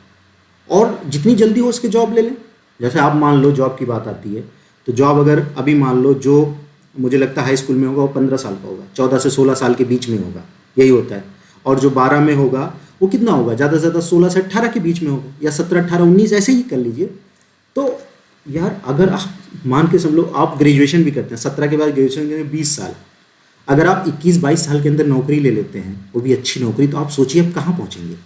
Speaker 1: और जितनी जल्दी हो उसके जॉब ले लें। जैसे आप मान लो जॉब की बात आती है, तो जॉब अगर अभी मान लो, जो मुझे लगता है हाई स्कूल में होगा वो 15 साल का होगा, 14 से 16 साल के बीच में होगा, यही होता है। और जो 12 में होगा वो कितना होगा, ज़्यादा से ज़्यादा 16 से 18 के बीच में होगा, या 17, 18, 19 ऐसे ही कर लीजिए। तो यार अगर आप मान के समझ लो आप ग्रेजुएशन भी करते हैं, 17 के बाद ग्रेजुएशन के 20 साल, अगर आप 21-22 साल के अंदर नौकरी ले लेते हैं, वो भी अच्छी नौकरी, तो आप सोचिए आप कहाँ पहुँचेंगे।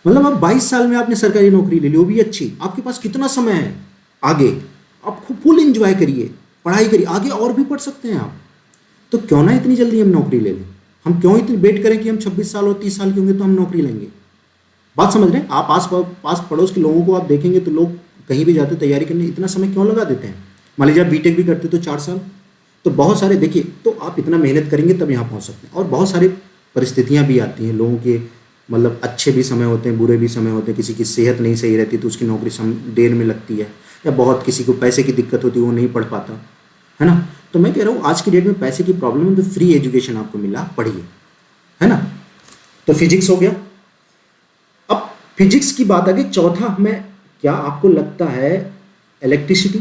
Speaker 1: मतलब आप 22 साल में आपने सरकारी नौकरी ले ली, वो भी अच्छी, आपके पास कितना समय है आगे, आप खूब फुल एंजॉय करिए, पढ़ाई करिए, आगे और भी पढ़ सकते हैं आप। तो क्यों ना इतनी जल्दी हम नौकरी ले लें, हम क्यों इतनी वेट करें कि हम 26 साल और 30 साल के होंगे तो हम नौकरी लेंगे। बात समझ रहे हैं आप, पास पड़ोस के लोगों को आप देखेंगे तो लोग कहीं भी जाते तैयारी करने इतना समय क्यों लगा देते हैं। मान लीजिए आप बीटेक भी करते तो 4 साल, तो बहुत सारे देखिए, तो आप इतना मेहनत करेंगे तब यहाँ पहुँच सकते हैं। और बहुत सारी परिस्थितियाँ भी आती हैं लोगों के, मतलब अच्छे भी समय होते हैं, बुरे भी समय होते हैं। किसी की सेहत नहीं सही रहती तो उसकी नौकरी देर में लगती है, या बहुत किसी को पैसे की दिक्कत होती है, वो नहीं पढ़ पाता, है ना। तो मैं कह रहा हूँ आज की डेट में पैसे की प्रॉब्लम है तो फ्री एजुकेशन आपको मिला, पढ़िए, है ना। तो फिजिक्स हो गया। अब फिजिक्स की बात आ गई, चौथा हमें क्या आपको लगता है, इलेक्ट्रिसिटी,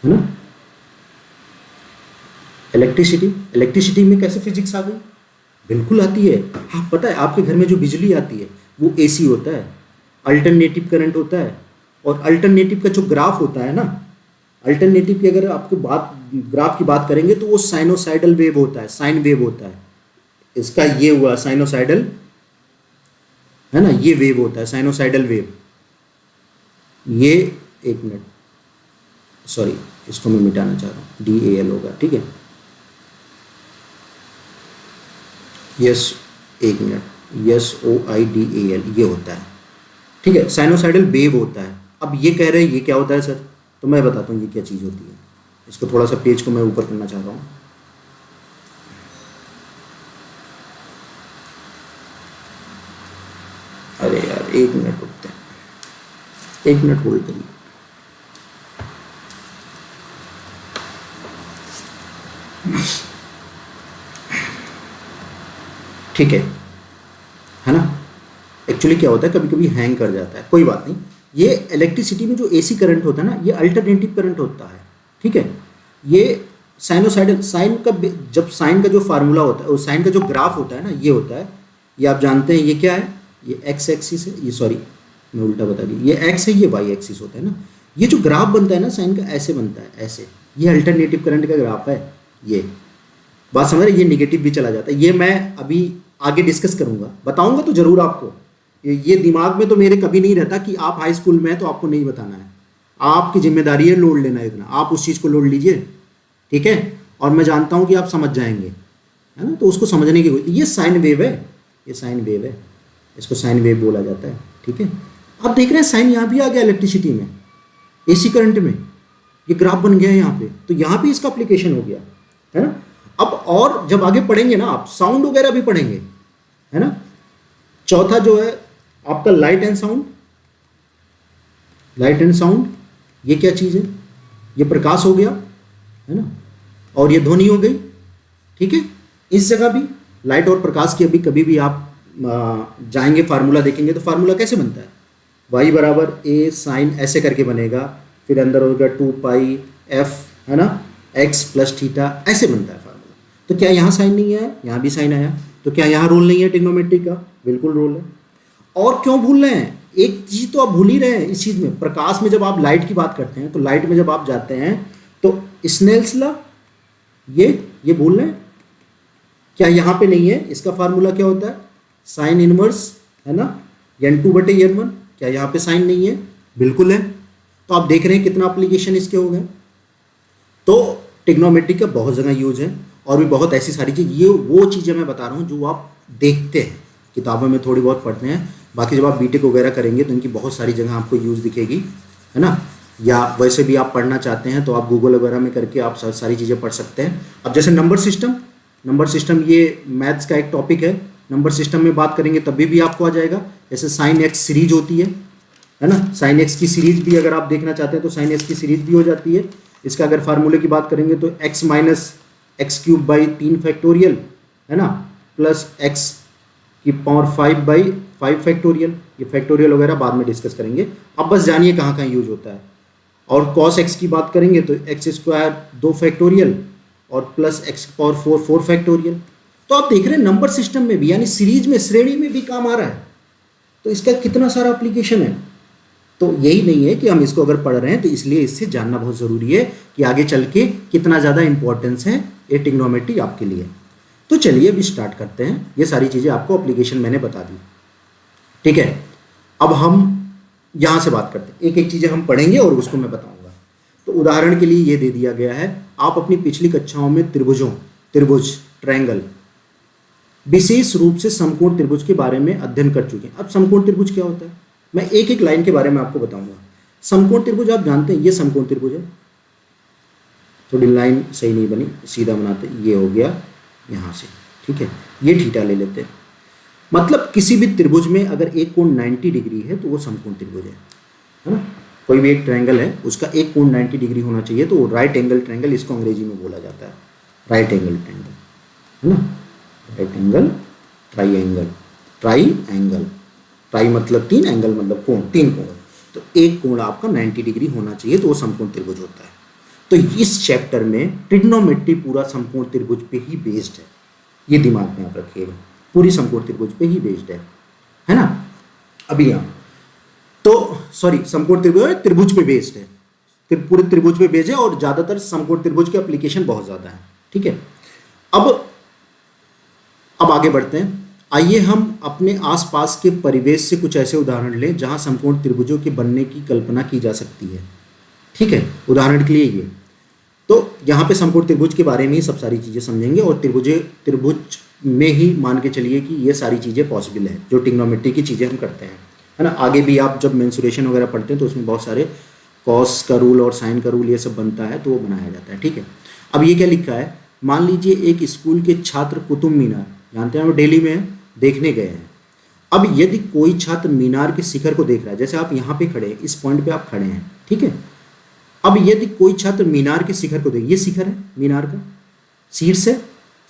Speaker 1: है ना। इलेक्ट्रिसिटी में कैसे फिजिक्स आ गई, बिल्कुल आती है। हाँ पता है, आपके घर में जो बिजली आती है वो एसी होता है, अल्टरनेटिव करंट होता है, और अल्टरनेटिव का जो ग्राफ होता है ना, अल्टरनेटिव की अगर आपको ग्राफ की बात करेंगे तो वो साइनोसाइडल वेव होता है, साइन वेव होता है। इसका ये हुआ साइनोसाइडल, है ना, ये वेव होता है साइनोसाइडल वेव। ये एक मिनट, सॉरी इसको मैं मिटाना चाह रहा हूँ, DAL होगा, ठीक है। यस, एक मिनट, SOIDAL ये होता है, ठीक है, साइनोसाइडल वेव होता है। अब ये कह रहे हैं ये क्या होता है सर, तो मैं बताता हूँ ये क्या चीज़ होती है। इसको थोड़ा सा पेज को मैं ऊपर करना चाह रहा हूँ। अरे यार एक मिनट रुकते हैं, एक मिनट होल्ड करिए। ठीक है ना। एक्चुअली क्या होता है, कभी कभी हैंग कर जाता है, कोई बात नहीं। ये इलेक्ट्रिसिटी में जो एसी करंट होता है ना, ये अल्टरनेटिव करंट होता है। ठीक है, ये साइनोसाइडल, साइन का जब साइन का जो फार्मूला होता है, साइन का जो ग्राफ होता है ना, ये होता है, ये आप जानते हैं, ये क्या है, ये एक्स एक्सिस है, ये सॉरी मैं उल्टा बता दी, ये एक्स है, ये वाई एक्सिस होता है ना। ये जो ग्राफ बनता है ना साइन का, ऐसे बनता है, ऐसे, ये अल्टरनेटिव करंट का ग्राफ है। ये बात समझ रहे, ये निगेटिव भी चला जाता है, ये मैं अभी आगे डिस्कस करूंगा, बताऊंगा तो जरूर आपको। ये दिमाग में तो मेरे कभी नहीं रहता कि आप हाई स्कूल में हैं तो आपको नहीं बताना है, आपकी जिम्मेदारी है लोड लेना इतना, आप उस चीज़ को लोड लीजिए, ठीक है। और मैं जानता हूँ कि आप समझ जाएंगे, है ना, तो उसको समझने की, ये साइन वेव है, ये साइन वेव है, इसको साइन वेव बोला जाता है। ठीक है, आप देख रहे हैं साइन यहाँ भी आ गया इलेक्ट्रिसिटी में, एसी करंट में, ये ग्राफ बन गया है यहाँ पे, तो यहाँ पे इसका एप्लीकेशन हो गया, है ना। अब और जब आगे पढ़ेंगे ना आप, साउंड वगैरह भी पढ़ेंगे, है ना। चौथा जो है आपका light and sound, light and sound, ये क्या चीज़ है, ये प्रकाश हो गया, है ना, और ये ध्वनि हो गई। ठीक है, इस जगह भी लाइट और प्रकाश की अभी कभी भी आप जाएंगे फार्मूला देखेंगे तो फार्मूला कैसे बनता है, y बराबर a साइन ऐसे करके बनेगा, फिर अंदर होगा 2 पाई f, है ना, x प्लस थीटा, ऐसे बनता है फार्मूला। तो क्या यहाँ साइन नहीं आया, यहाँ भी साइन आया, तो क्या यहाँ रोल नहीं है ट्रिग्नोमेट्री का, बिल्कुल रोल है। और क्यों भूल रहे हैं, एक चीज़ तो आप भूल ही रहे हैं इस चीज़ में, प्रकाश में जब आप लाइट की बात करते हैं तो लाइट में जब आप जाते हैं तो स्नेल्स लॉ, ये भूल रहे हैं क्या, यहाँ पे नहीं है, इसका फार्मूला क्या होता है, साइन इनवर्स, है ना, n2/n1, क्या यहाँ पे साइन नहीं है, बिल्कुल है। तो आप देख रहे हैं कितना एप्लीकेशन इसके हो गए। तो ट्रिग्नोमेट्री का बहुत जगह यूज है, और भी बहुत ऐसी सारी चीज़, ये वो चीज़ें मैं बता रहा हूँ जो आप देखते हैं किताबों में, थोड़ी बहुत पढ़ते हैं, बाकी जब आप बीटेक वगैरह करेंगे तो इनकी बहुत सारी जगह आपको यूज़ दिखेगी, है ना। या वैसे भी आप पढ़ना चाहते हैं तो आप गूगल वगैरह में करके आप सारी चीज़ें पढ़ सकते हैं। अब जैसे नंबर सिस्टम ये मैथ्स का एक टॉपिक है, नंबर सिस्टम में बात करेंगे तभी भी आपको आ जाएगा। जैसे साइन एक्स सीरीज होती है ना, साइन एक्स की सीरीज भी अगर आप देखना चाहते हैं तो साइन एक्स की सीरीज भी हो जाती है। इसका अगर फार्मूले की बात करेंगे तो x minus x cube by 3 factorial, है ना, प्लस x की पावर 5/5 फैक्टोरियल, ये फैक्टोरियल वगैरह बाद में डिस्कस करेंगे, अब बस जानिए कहाँ कहाँ यूज होता है। और cos x की बात करेंगे तो x² 2 फैक्टोरियल और प्लस x पावर 4 फैक्टोरियल। तो आप देख रहे हैं नंबर सिस्टम में भी, यानी सीरीज में, श्रेणी में भी काम आ रहा है, तो इसका कितना सारा एप्लीकेशन है। तो यही नहीं है कि हम इसको अगर पढ़ रहे हैं तो इसलिए इससे जानना बहुत ज़रूरी है कि आगे चल के कितना ज़्यादा इंपॉर्टेंस है ये ट्रिग्नोमेट्री आपके लिए। तो चलिए अभी स्टार्ट करते हैं, ये सारी चीज़ें आपको एप्लीकेशन मैंने बता दी, ठीक है। अब हम यहाँ से बात करते हैं, एक एक चीज़ें हम पढ़ेंगे और उसको मैं बताऊँगा। तो उदाहरण के लिए ये दे दिया गया है, आप अपनी पिछली कक्षाओं में त्रिभुज, ट्रायंगल, विशेष रूप से समकोण त्रिभुज के बारे में अध्ययन कर चुके हैं। अब समकोण त्रिभुज क्या होता है, मैं एक एक लाइन के बारे में आपको बताऊंगा। समकोण त्रिभुज आप जानते हैं, ये समकोण त्रिभुज है, थोड़ी लाइन सही नहीं बनी, सीधा बनाते, ये हो गया यहाँ से, ठीक है। ये थीटा ले लेते हैं, मतलब किसी भी त्रिभुज में अगर एक कोण 90 डिग्री है तो वो समकोण त्रिभुज है ना। कोई भी एक ट्रायंगल है, उसका एक कोण 90 डिग्री होना चाहिए, तो राइट एंगल ट्रायंगल इसको अंग्रेजी में बोला जाता है, राइट एंगल ट्रायंगल, है ना। राइट एंगल ट्राइएंगल, ट्राई मतलब 3, एंगल मतलब कोण, 3 कोण, तो एक कोण आपका 90 डिग्री होना चाहिए तो वो समकोण त्रिभुज होता है। तो इस चैप्टर में ट्रिग्नोमेट्री पूरा समकोण त्रिभुज पे ही बेस्ड है, ये दिमाग में आप रखिएगा, पूरी समकोण त्रिभुज पे ही बेस्ड है ना। अभी यहाँ तो सॉरी, समकोण त्रिभुज पे बेस्ड है, पूरे त्रिभुज पे बेस्ड है, और ज़्यादातर समकोण त्रिभुज के एप्लीकेशन बहुत ज़्यादा है, ठीक है। अब आगे बढ़ते हैं, आइए हम अपने आसपास के परिवेश से कुछ ऐसे उदाहरण लें जहां समकोण त्रिभुजों के बनने की कल्पना की जा सकती है, ठीक है। उदाहरण के लिए ये, तो यहाँ पे समकोण त्रिभुज के बारे में ही सब सारी चीज़ें समझेंगे, और त्रिभुज में ही मान के चलिए कि ये सारी चीज़ें पॉसिबल है, जो ट्रिग्नोमेट्री की चीज़ें हम करते हैं, है ना। आगे भी आप जब मेंसुरेशन वगैरह पढ़ते हैं तो उसमें बहुत सारे कॉस का रूल और साइन का रूल ये सब बनता है, तो वो बनाया जाता है, ठीक है। अब ये क्या लिखा है, मान लीजिए एक स्कूल के छात्र कुतुब मीनार, जानते हैं हम दिल्ली में देखने गए हैं। अब यदि कोई छात्र मीनार के शिखर को देख रहा है, जैसे आप यहाँ पे खड़े हैं, इस पॉइंट पे आप खड़े हैं, ठीक है। अब यदि कोई छात्र मीनार के शिखर को देख, ये शिखर है मीनार का, शीर्ष से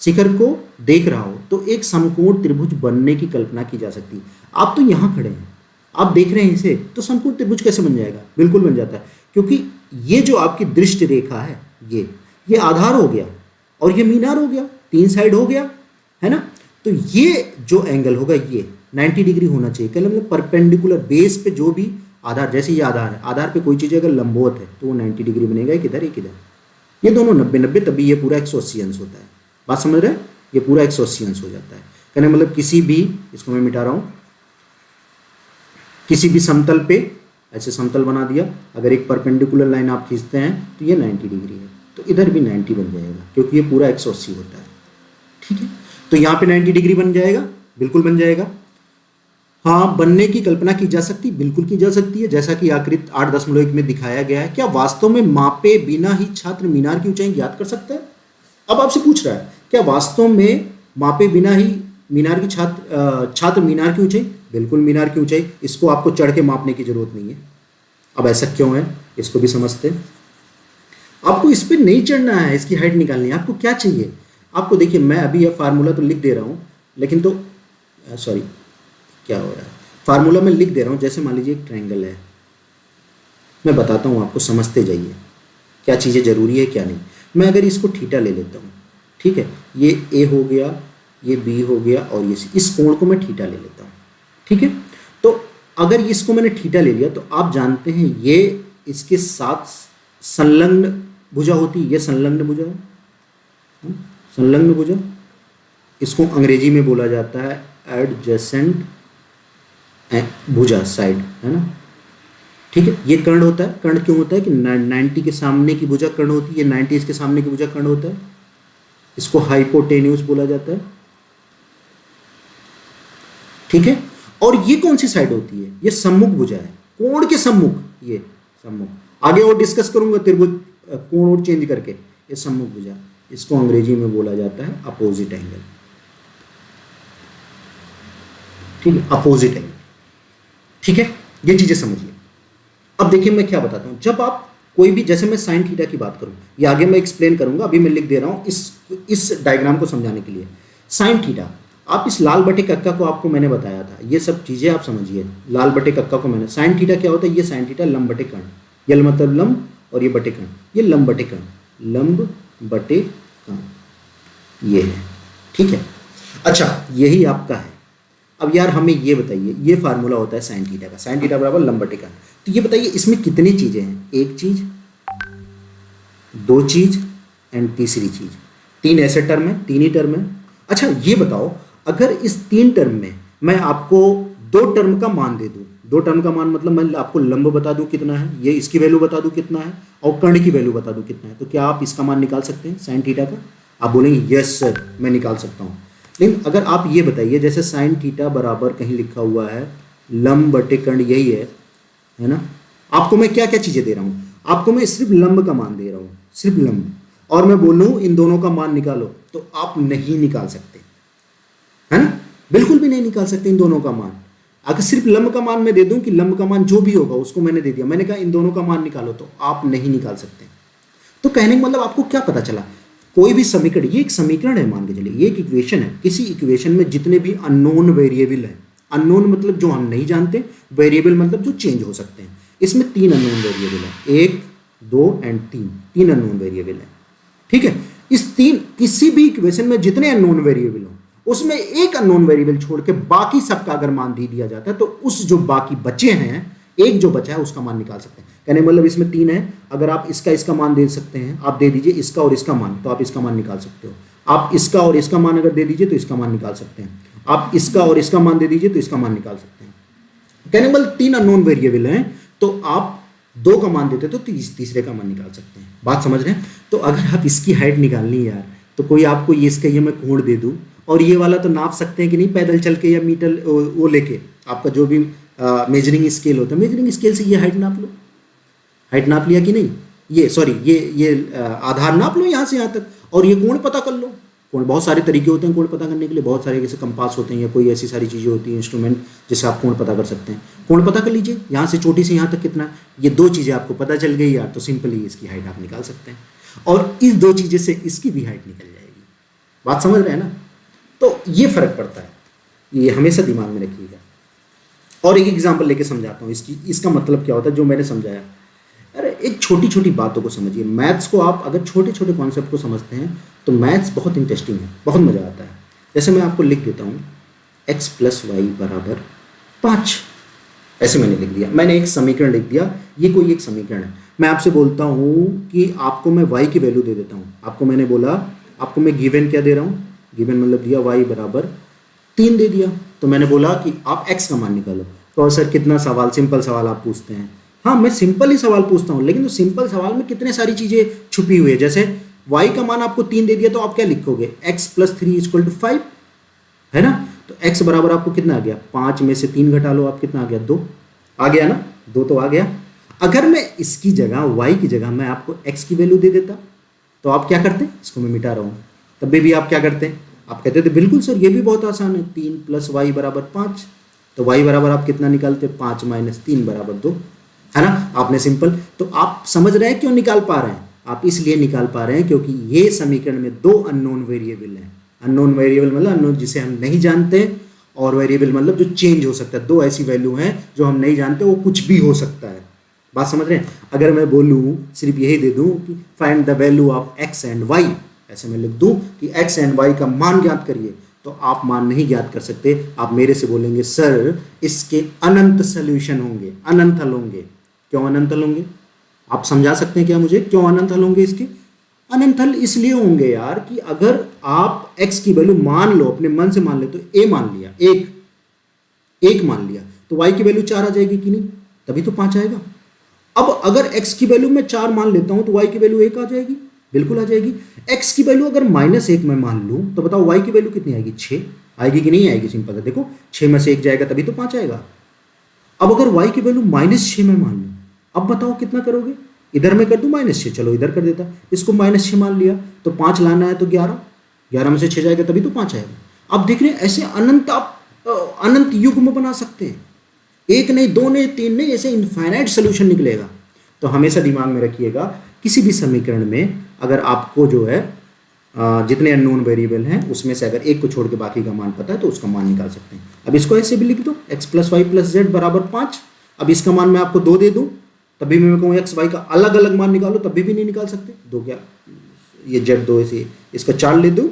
Speaker 1: शिखर को देख रहा हो तो एक समकोण त्रिभुज बनने की कल्पना की जा सकती है। आप तो यहाँ खड़े हैं, आप देख रहे हैं इसे, तो समकोण त्रिभुज कैसे बन जाएगा? बिल्कुल बन जाता है, क्योंकि ये जो आपकी दृष्टि रेखा है ये आधार हो गया और ये मीनार हो गया, 3 साइड हो गया, है ना। तो ये जो एंगल होगा ये 90 डिग्री होना चाहिए। क्या मतलब परपेंडिकुलर बेस पे जो भी आधार, जैसे ये आधार है, आधार पे कोई चीज़ अगर लंबवत है तो वो 90 डिग्री बनेगा, एक इधर एक इधर, ये दोनों 90-90, तभी ये पूरा 180 अंश होता है। बात समझ रहे हैं? ये पूरा 180 अंश हो जाता है। कहने मतलब किसी भी, इसको मैं मिटा रहा हूँ, किसी भी समतल पे ऐसे समतल बना दिया, अगर एक परपेंडिकुलर लाइन आप खींचते हैं तो ये 90 डिग्री है, तो इधर भी 90 बन जाएगा, क्योंकि ये पूरा 180 होता है। ठीक है, तो यहाँ पे 90 डिग्री बन जाएगा, बिल्कुल बन जाएगा। हाँ, बनने की कल्पना की जा सकती, बिल्कुल की जा सकती है, जैसा कि आकृति 8.1 में दिखाया गया है। क्या वास्तव में मापे बिना ही छात्र मीनार की ऊंचाई ज्ञात कर सकता है? अब आपसे पूछ रहा है, क्या वास्तव में मापे बिना ही मीनार की छात्र मीनार की ऊंचाई? बिल्कुल मीनार की ऊंचाई, इसको आपको चढ़ के मापने की जरूरत नहीं है। अब ऐसा क्यों है, इसको भी समझते हैं। आपको इस पर नहीं चढ़ना है, इसकी हाइट निकालनी है। आपको क्या चाहिए? आपको देखिए, मैं अभी यह फार्मूला तो लिख दे रहा हूँ, लेकिन तो सॉरी क्या हो रहा है, फार्मूला में लिख दे रहा हूँ। जैसे मान लीजिए एक ट्रायंगल है, मैं बताता हूँ आपको, समझते जाइए क्या चीज़ें जरूरी है क्या नहीं। मैं अगर इसको थीटा ले लेता हूँ, ठीक है, ये ए हो गया, ये बी हो गया, और ये सी, इस कोण को मैं थीटा ले लेता हूँ। ठीक है, तो अगर इसको मैंने थीटा ले लिया तो आप जानते हैं ये इसके साथ संलग्न भुजा होती है, ये संलग्न भुजा है, संलग्न भुजा, इसको अंग्रेजी में बोला जाता है एडजेसेंट भुजा, साइड, है ना। ठीक है, ये कर्ण होता है। कर्ण क्यों होता है कि 90 के सामने की भुजा कर्ण होती है, 90 इसके सामने की भुजा कर्ण होता है, इसको हाइपोटेन्यूस बोला जाता है। ठीक है, और ये कौन सी साइड होती है? ये सम्मुख भुजा है, कोण के सम्मुख, ये सम्मुख। आगे और डिस्कस करूंगा त्रिभुज कोण और चेंज करके। ये सम्मुख भुजा, इसको अंग्रेजी में बोला जाता है अपोजिट एंगल। ठीक है, अपोजिट एंगल। ठीक है, ये चीजें समझिए। अब देखिए मैं क्या बताता हूं, जब आप कोई भी, जैसे मैं साइन थीटा की बात करूं, ये आगे मैं एक्सप्लेन करूंगा, अभी मैं लिख दे रहा हूं इस डायग्राम को समझाने के लिए। साइन थीटा, आप इस लाल बटे कक्का को आपको मैंने बताया था, ये सब चीजें आप समझिए। लाल बटे कक्का को मैंने, साइन थीटा क्या होता है? ये साइन थीटा लंब बटे कर्ण, यल मतलब लंब और ये बटे कर्ण, ये लंब बटे कर्ण, लंब बटे कर्ण, ये है। ठीक है, अच्छा यही आपका है। अब यार हमें ये बताइए, ये फार्मूला होता है साइन थीटा का, साइन थीटा बराबर लंब बटे कर्ण। तो ये बताइए इसमें कितनी चीजें हैं? एक चीज, दो चीज एंड तीसरी चीज। 3 ऐसे टर्म है, 3 ही टर्म है। अच्छा ये बताओ, अगर इस 3 टर्म में मैं आपको 2 टर्म का मान दे दूं, 2 टर्म का मान मतलब मैं आपको लंब बता दूं कितना है, ये इसकी वैल्यू बता दूं कितना है, और कर्ण की वैल्यू बता दूं कितना है, तो क्या आप इसका मान निकाल सकते हैं साइन थीटा का? आप बोलेंगे यस सर मैं निकाल सकता हूँ। लेकिन अगर आप ये बताइए, जैसे साइन थीटा बराबर कहीं लिखा हुआ है लंब बटे कर्ण, यही है ना। आपको मैं क्या क्या चीजें दे रहा हूँ? आपको मैं सिर्फ लंब का मान दे रहा हूँ, सिर्फ लंब, और मैं बोलूँ इन दोनों का मान निकालो, तो आप नहीं निकाल सकते, है ना, बिल्कुल भी नहीं निकाल सकते इन दोनों का मान। अगर सिर्फ लंब का मान मैं दे दूं कि लंब का मान जो भी होगा उसको मैंने दे दिया, मैंने कहा इन दोनों का मान निकालो, तो आप नहीं निकाल सकते। तो कहने का मतलब आपको क्या पता चला? कोई भी समीकरण, ये एक समीकरण है मान के चलिए, ये एक इक्वेशन है, किसी इक्वेशन में जितने भी अननोन वेरिएबल है, अननोन मतलब जो हम नहीं जानते, वेरिएबल मतलब जो चेंज हो सकते हैं, इसमें 3 अननोन वेरिएबल है, 1 2 एंड 3 अननोन वेरिएबल है। ठीक है, इस 3 किसी भी इक्वेशन में जितने अननोन वेरिएबल हो उसमें एक अननोन वेरिएबल छोड़ के बाकी सबका अगर मान दे दिया जाता है, तो उस जो बाकी बचे हैं, एक जो बचा है उसका मान निकाल सकते हैं। कहने मतलब इसमें 3 है, अगर आप इसका मान दे सकते हैं, आप दे दीजिए इसका और इसका मान, तो आप इसका मान निकाल सकते हो। आप इसका और इसका मान अगर दे दीजिए तो इसका मान निकाल सकते हैं। आप इसका और इसका मान दे दीजिए तो इसका मान निकाल सकते हैं। कहने मतलब 3 अननोन वेरिएबल हैं, तो आप 2 का मान देते तो तीसरे का मान निकाल सकते हैं। बात समझ रहे हैं? तो अगर आप इसकी हाइट निकालनी है यार, तो कोई आपको ये इसका ये मैं कोण दे दूँ, और ये वाला तो नाप सकते हैं कि नहीं पैदल चल के या मीटर वो लेके, आपका जो भी मेजरिंग स्केल होता है, मेजरिंग स्केल से ये हाइट नाप लो। हाइट नाप लिया कि नहीं? ये सॉरी ये आधार नाप लो यहाँ से यहाँ तक, और ये कोण पता कर लो। कोण बहुत सारे तरीके होते हैं कोण पता करने के लिए, बहुत सारे जैसे कंपास होते हैं या कोई ऐसी सारी चीज़ें होती हैं इंस्ट्रूमेंट जिससे आप कोण पता कर सकते हैं। कोण पता कर लीजिए यहाँ से चोटी से यहाँ तक कितना, ये 2 चीज़ें आपको पता चल गई यार, तो सिंपली इसकी हाइट आप निकाल सकते हैं, और इस 2 चीज़ें से इसकी भी हाइट निकल जाएगी। बात समझ रहे हैं ना? तो ये फर्क पड़ता है, ये हमेशा दिमाग में रखिएगा। और एक एग्जांपल लेके समझाता हूँ इसका मतलब क्या होता है जो मैंने समझाया। अरे एक छोटी छोटी बातों को समझिए। मैथ्स को आप अगर छोटे छोटे कॉन्सेप्ट को समझते हैं तो मैथ्स बहुत इंटरेस्टिंग है, बहुत मज़ा आता है। जैसे मैं आपको लिख देता हूँ x + y = 5, ऐसे मैंने लिख दिया, मैंने एक समीकरण लिख दिया, ये कोई एक समीकरण है। मैं आपसे बोलता हूँ कि आपको मैं y की वैल्यू दे देता हूँ। आपको मैंने बोला, आपको मैं गिवन क्या दे रहा हूँ, गिवन मतलब दिया y = 3 दे दिया। तो मैंने बोला कि आप x का मान निकालो। तो सर कितना सवाल, सिंपल सवाल आप पूछते हैं। हाँ मैं सिंपल ही सवाल पूछता हूँ, लेकिन तो सिंपल सवाल में कितने सारी चीज़ें छुपी हुई है। जैसे y का मान आपको 3 दे दिया तो आप क्या लिखोगे, x + 3 = 5, है ना? तो x बराबर आपको कितना आ गया, 5 में से 3 घटा लो, आप कितना आ गया, 2 आ गया ना, 2 तो आ गया। अगर मैं इसकी जगह y की जगह मैं आपको x की वैल्यू दे देता तो आप क्या करते, इसको मैं मिटा रहा हूँ, तब भी आप क्या करते, आप कहते थे बिल्कुल सर ये भी बहुत आसान है, 3 + y = 5। तो y बराबर आप कितना निकालते, 5 - 3 = 2, है ना? आपने सिंपल, तो आप समझ रहे हैं क्यों निकाल पा रहे हैं? आप इसलिए निकाल पा रहे हैं क्योंकि ये समीकरण में 2 अननोन वेरिएबल हैं। अननोन वेरिएबल मतलब अननोन जिसे हम नहीं जानते, और वेरिएबल मतलब जो चेंज हो सकता है। 2 ऐसी वैल्यू हैं जो हम नहीं जानते, वो कुछ भी हो सकता है। बात समझ रहे हैं? अगर मैं बोलूँ सिर्फ यही दे दूँ कि find the value of x and y, ऐसे मैं लिख दूँ कि x एंड y का मान ज्ञात करिए, तो आप मान नहीं ज्ञात कर सकते। आप मेरे से बोलेंगे सर इसके अनंत सोल्यूशन होंगे, अनंत हल होंगे। क्यों अनंत हल होंगे? आप समझा सकते हैं क्या मुझे, क्यों अनंत हल होंगे इसके? अनंत हल इसलिए होंगे यार कि अगर आप x की वैल्यू मान लो, अपने मन से मान ले, तो a मान लिया, एक मान लिया, तो y की वैल्यू 4 आ जाएगी कि नहीं? तभी तो 5 आएगा। अब अगर x की वैल्यू मैं 4 मान लेता हूं तो y की वैल्यू 1 आ जाएगी, बिल्कुल आ जाएगी। x की वैल्यू अगर -1 मैं मान लूं तो बताओ y की वैल्यू कितनी आएगी, 6 आएगी कि नहीं आएगी? सिंपल है, देखो 6 में से 1 जाएगा तभी तो 5 आएगा। अब अगर y की वैल्यू -6 मैं मान लूं, अब बताओ कितना करोगे? इधर मैं कर दूं -6, चलो इधर कर देता, इसको -6 मान लिया, तो 5 लाना है तो 11 में से 6 जाएगा तभी तो 5 आएगा। अब देख रहे हैं ऐसे अनंत, आप अनंत युग्म बना सकते हैं, 1 नहीं, 2 नहीं, 3 नहीं, ऐसे इनफाइनाइट सोल्यूशन निकलेगा। तो हमेशा दिमाग में रखिएगा, किसी भी समीकरण में अगर आपको जो है जितने अननोन वेरिएबल हैं उसमें से अगर एक को छोड़ के बाकी का मान पता है तो उसका मान निकाल सकते हैं। अब इसको ऐसे भी लिख दो, x + y + z = 5। अब इसका मान मैं आपको 2 दे दूं, तभी मैं कहूँ x y का अलग अलग मान निकालो, तभी भी नहीं निकाल सकते। 2 क्या, ये z 2 ऐसे, इसका 4 ले दूँ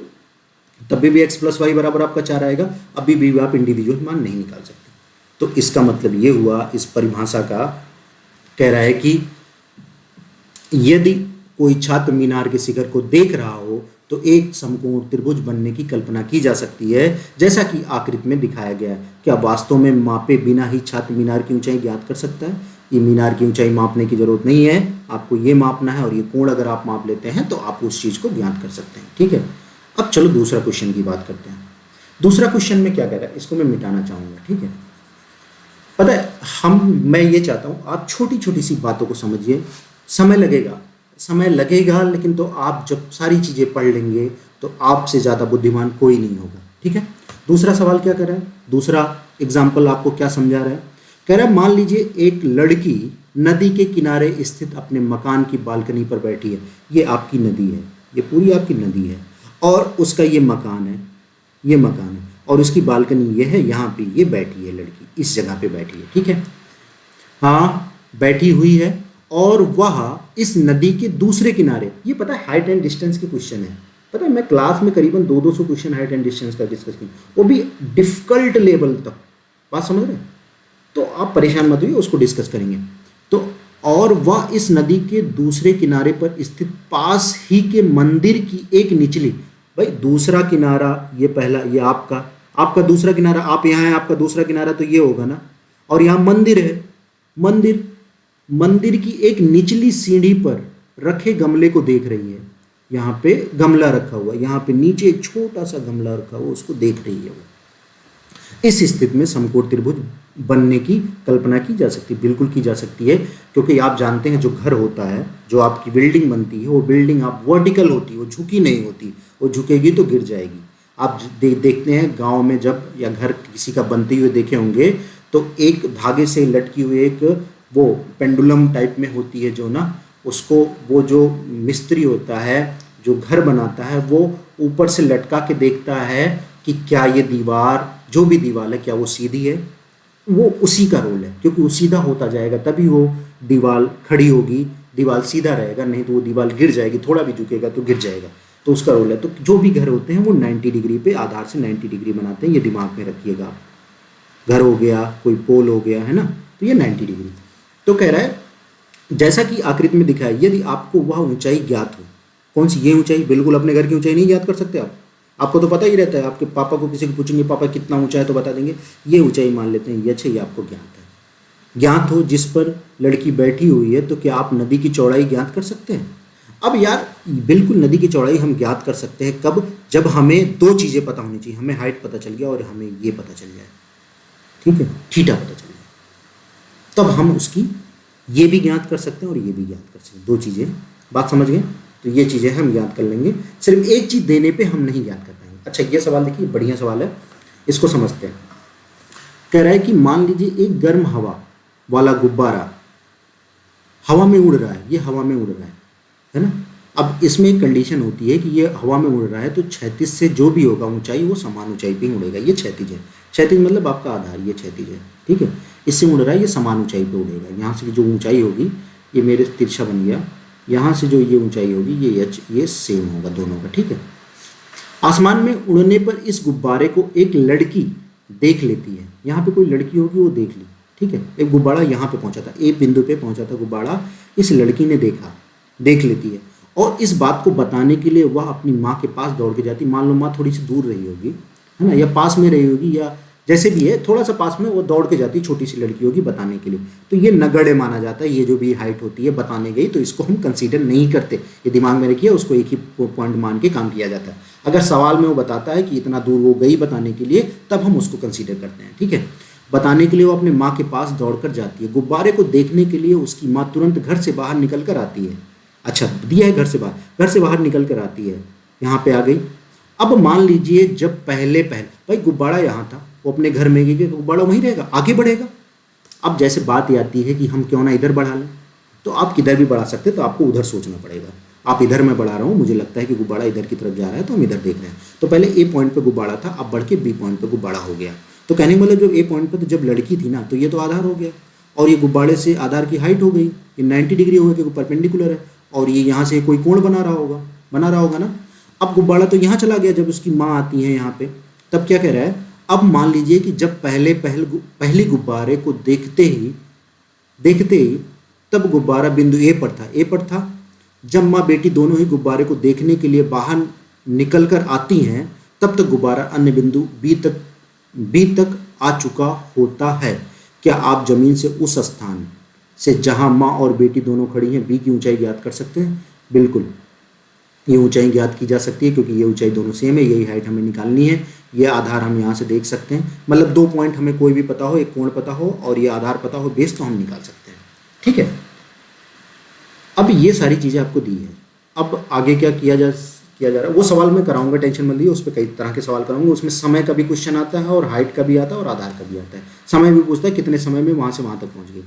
Speaker 1: तभी भी x + y बराबर आपका 4 आएगा। अभी भी आप इंडिविजुअल मान नहीं निकाल सकते। तो इसका मतलब ये हुआ, इस परिभाषा का कह रहा है कि यदि कोई छात्र मीनार के शिखर को देख रहा हो तो एक समकोण त्रिभुज बनने की कल्पना की जा सकती है, जैसा कि आकृति में दिखाया गया है। क्या वास्तव में मापे बिना ही छात्र मीनार की ऊंचाई ज्ञात कर सकता है? ये मीनार की ऊंचाई मापने की जरूरत नहीं है, आपको ये मापना है, और ये कोण अगर आप माप लेते हैं तो आप उस चीज़ को ज्ञात कर सकते हैं। ठीक है, अब चलो दूसरा क्वेश्चन की बात करते हैं। दूसरा क्वेश्चन में क्या कह रहा है, इसको मैं मिटाना चाहूँगा। ठीक है, पता है मैं ये चाहता हूँ आप छोटी छोटी सी बातों को समझिए। समय लगेगा, लेकिन तो आप जब सारी चीज़ें पढ़ लेंगे तो आपसे ज़्यादा बुद्धिमान कोई नहीं होगा। ठीक है, दूसरा सवाल क्या कर रहा है, दूसरा एग्जाम्पल आपको क्या समझा रहा है? कह रहा है मान लीजिए एक लड़की नदी के किनारे स्थित अपने मकान की बालकनी पर बैठी है। ये आपकी नदी है, ये पूरी आपकी नदी है, और उसका ये मकान है, ये मकान है, और उसकी बालकनी ये है, यहाँ पे ये बैठी है लड़की, इस जगह पे बैठी है। ठीक है, हाँ बैठी हुई है, और वह इस नदी के दूसरे किनारे, ये पता है हाइट एंड डिस्टेंस के क्वेश्चन है। पता है मैं क्लास में करीबन 200 क्वेश्चन हाइट एंड डिस्टेंस का डिस्कस की, वो भी डिफिकल्ट लेवल तक। बात समझ रहे हैं? तो आप परेशान मत होइए, उसको डिस्कस करेंगे। तो और वह इस नदी के दूसरे किनारे पर स्थित पास ही के मंदिर की एक निचली, भाई दूसरा किनारा ये पहला, ये आपका दूसरा किनारा, आप यहाँ हैं, आपका दूसरा किनारा तो ये होगा ना, और यहाँ मंदिर है, मंदिर की एक निचली सीढ़ी पर रखे गमले को देख रही है। यहाँ पे गमला रखा हुआ, यहाँ पे नीचे एक छोटा सा गमला रखा हुआ, उसको देख रही है वो। इस स्थिति में समकोण त्रिभुज बनने की कल्पना की जा सकती है, बिल्कुल की जा सकती है, क्योंकि आप जानते हैं जो घर होता है, जो आपकी बिल्डिंग बनती है, वो बिल्डिंग आप वर्टिकल होती है, वो झुकी नहीं होती, वो झुकेगी तो गिर जाएगी। आप देखते हैं गांव में जब या घर किसी का बनते हुए देखे होंगे तो एक धागे से लटकी हुई एक वो पेंडुलम टाइप में होती है जो ना, उसको वो जो मिस्त्री होता है जो घर बनाता है वो ऊपर से लटका के देखता है कि क्या ये दीवार, जो भी दीवार है, क्या वो सीधी है। वो उसी का रोल है, क्योंकि वो सीधा होता जाएगा तभी वो दीवार खड़ी होगी, दीवार सीधा रहेगा, नहीं तो वो दीवार गिर जाएगी, थोड़ा भी झुकेगा तो गिर जाएगा। तो उसका रोल है। तो जो भी घर होते हैं वो 90 डिग्री पे, आधार से 90 डिग्री बनाते हैं, ये दिमाग में रखिएगा आप। घर हो गया, कोई पोल हो गया, है ना, तो ये 90 डिग्री। तो कह रहा है जैसा कि आकृति में दिखा है, यदि आपको वह ऊंचाई ज्ञात हो, कौन सी ये ऊंचाई, बिल्कुल अपने घर की ऊंचाई नहीं ज्ञात कर सकते आप, आपको तो पता ही रहता है। आपके पापा को किसी को पूछेंगे पापा कितना ऊंचा है तो बता देंगे, ये ऊंचाई मान लेते हैं, ये अच्छा ये आपको ज्ञात है। ज्ञात हो जिस पर लड़की बैठी हुई है, तो क्या आप नदी की चौड़ाई ज्ञात कर सकते हैं? अब यार बिल्कुल नदी की चौड़ाई हम ज्ञात कर सकते हैं कब, जब हमें दो चीज़ें पता होनी चाहिए, हमें हाइट पता चल गया और हमें ये पता चल जाए, ठीक है, थीटा पता चल गया, तब हम उसकी ये भी ज्ञात कर सकते हैं और ये भी ज्ञात कर सकते हैं। दो चीज़ें, बात समझ गए? तो ये चीज़ें हम ज्ञात कर लेंगे, सिर्फ एक चीज़ देने पे हम नहीं ज्ञात कर पाएंगे। अच्छा ये सवाल देखिए, बढ़िया सवाल है, इसको समझते हैं। कह रहा है कि मान लीजिए एक गर्म हवा वाला गुब्बारा हवा में उड़ रहा है, ये हवा में उड़ रहा है ना। अब इसमें एक कंडीशन होती है कि ये हवा में उड़ रहा है तो क्षैतिज से जो भी होगा ऊंचाई वो समान ऊंचाई पे ही उड़ेगा। ये क्षैतिज है, क्षैतिज मतलब आपका आधार, ये क्षैतिज है, ठीक है, इससे उड़ रहा है, ये समान ऊंचाई पे उड़ेगा। यहाँ से जो ऊंचाई होगी, ये मेरे तिरछा बन गया, यहाँ से जो ये ऊंचाई होगी ये एच, ये सेम होगा दोनों का, ठीक है। आसमान में उड़ने पर इस गुब्बारे को एक लड़की देख लेती है, यहाँ पे कोई लड़की होगी वो देख ली, ठीक है। एक गुब्बारा यहाँ पे पहुँचा था, ए बिंदु पे पहुँचा था गुब्बारा, इस लड़की ने देखा, देख लेती है, और इस बात को बताने के लिए वह अपनी माँ के पास दौड़ के जाती। मान लो माँ थोड़ी सी दूर रही होगी, है ना, या पास में रही होगी, या जैसे भी है थोड़ा सा पास में, वो दौड़ के जाती, छोटी सी लड़की होगी बताने के लिए, तो ये नगण्य माना जाता है। ये जो भी हाइट होती है बताने गई, तो इसको हम कंसीडर नहीं करते, ये दिमाग में रखिए, उसको एक ही पॉइंट मान के काम किया जाता है। अगर सवाल में वो बताता है कि इतना दूर वो गई बताने के लिए, तब हम उसको कंसीडर करते हैं, ठीक है। बताने के लिए वो अपने माँ के पास दौड़कर जाती है। गुब्बारे को देखने के लिए उसकी माँ तुरंत घर से बाहर निकल कर आती है। अच्छा दिया है घर से बाहर निकल कर आती है, यहाँ पे आ गई। अब मान लीजिए जब पहले भाई गुब्बारा यहाँ था, वो अपने घर में गई, गुब्बारा वहीं रहेगा, आगे बढ़ेगा। अब जैसे बात ये आती है कि हम क्यों ना इधर बढ़ा लें, तो आप किधर भी बढ़ा सकते हैं, तो आपको उधर सोचना पड़ेगा। आप इधर मैं बढ़ा रहा हूँ, मुझे लगता है कि गुब्बारा इधर की तरफ जा रहा है, तो हम इधर देख रहे हैं। तो पहले ए पॉइंट पे गुब्बारा था, अब बढ़ के बी पॉइंट पे गुब्बारा हो गया। तो कहने का मतलब जब ए पॉइंट पे तो जब लड़की थी ना, तो ये तो आधार हो गया, और ये गुब्बारे से आधार की हाइट हो गई, ये 90 डिग्री हो गया क्योंकि परपेंडिकुलर है, और ये यहाँ से कोई कोण बना रहा होगा ना। अब गुब्बारा तो यहाँ चला गया, जब उसकी माँ आती है यहाँ पे, तब क्या कह रहा है, अब मान लीजिए कि जब पहले गुब्बारे को देखते ही तब गुब्बारा बिंदु ए पर था। जब माँ बेटी दोनों ही गुब्बारे को देखने के लिए बाहर निकल कर आती हैं, तब तक गुब्बारा अन्य बिंदु बी तक आ चुका होता है। क्या आप जमीन से उस स्थान से जहां माँ और बेटी दोनों खड़ी हैं बी की ऊंचाई ज्ञात कर सकते हैं? बिल्कुल, ये ऊंचाई ज्ञात की जा सकती है, क्योंकि ये ऊंचाई दोनों सेम है, यही हाइट हमें निकालनी है। ये आधार हम यहाँ से देख सकते हैं, मतलब 2 पॉइंट हमें कोई भी पता हो, एक कोण पता हो और ये आधार पता हो, बेस तो हम निकाल सकते हैं, ठीक है। अब ये सारी चीज़ें आपको दी है। अब आगे क्या किया जा रहा है वो सवाल मैं कराऊंगा, टेंशन मत लीजिए, उस पर कई तरह के सवाल कराऊंगा। उसमें समय का भी क्वेश्चन आता है और हाइट का भी आता है और आधार का भी आता है। समय भी पूछता है कितने समय में वहाँ से वहाँ तक पहुँच गई।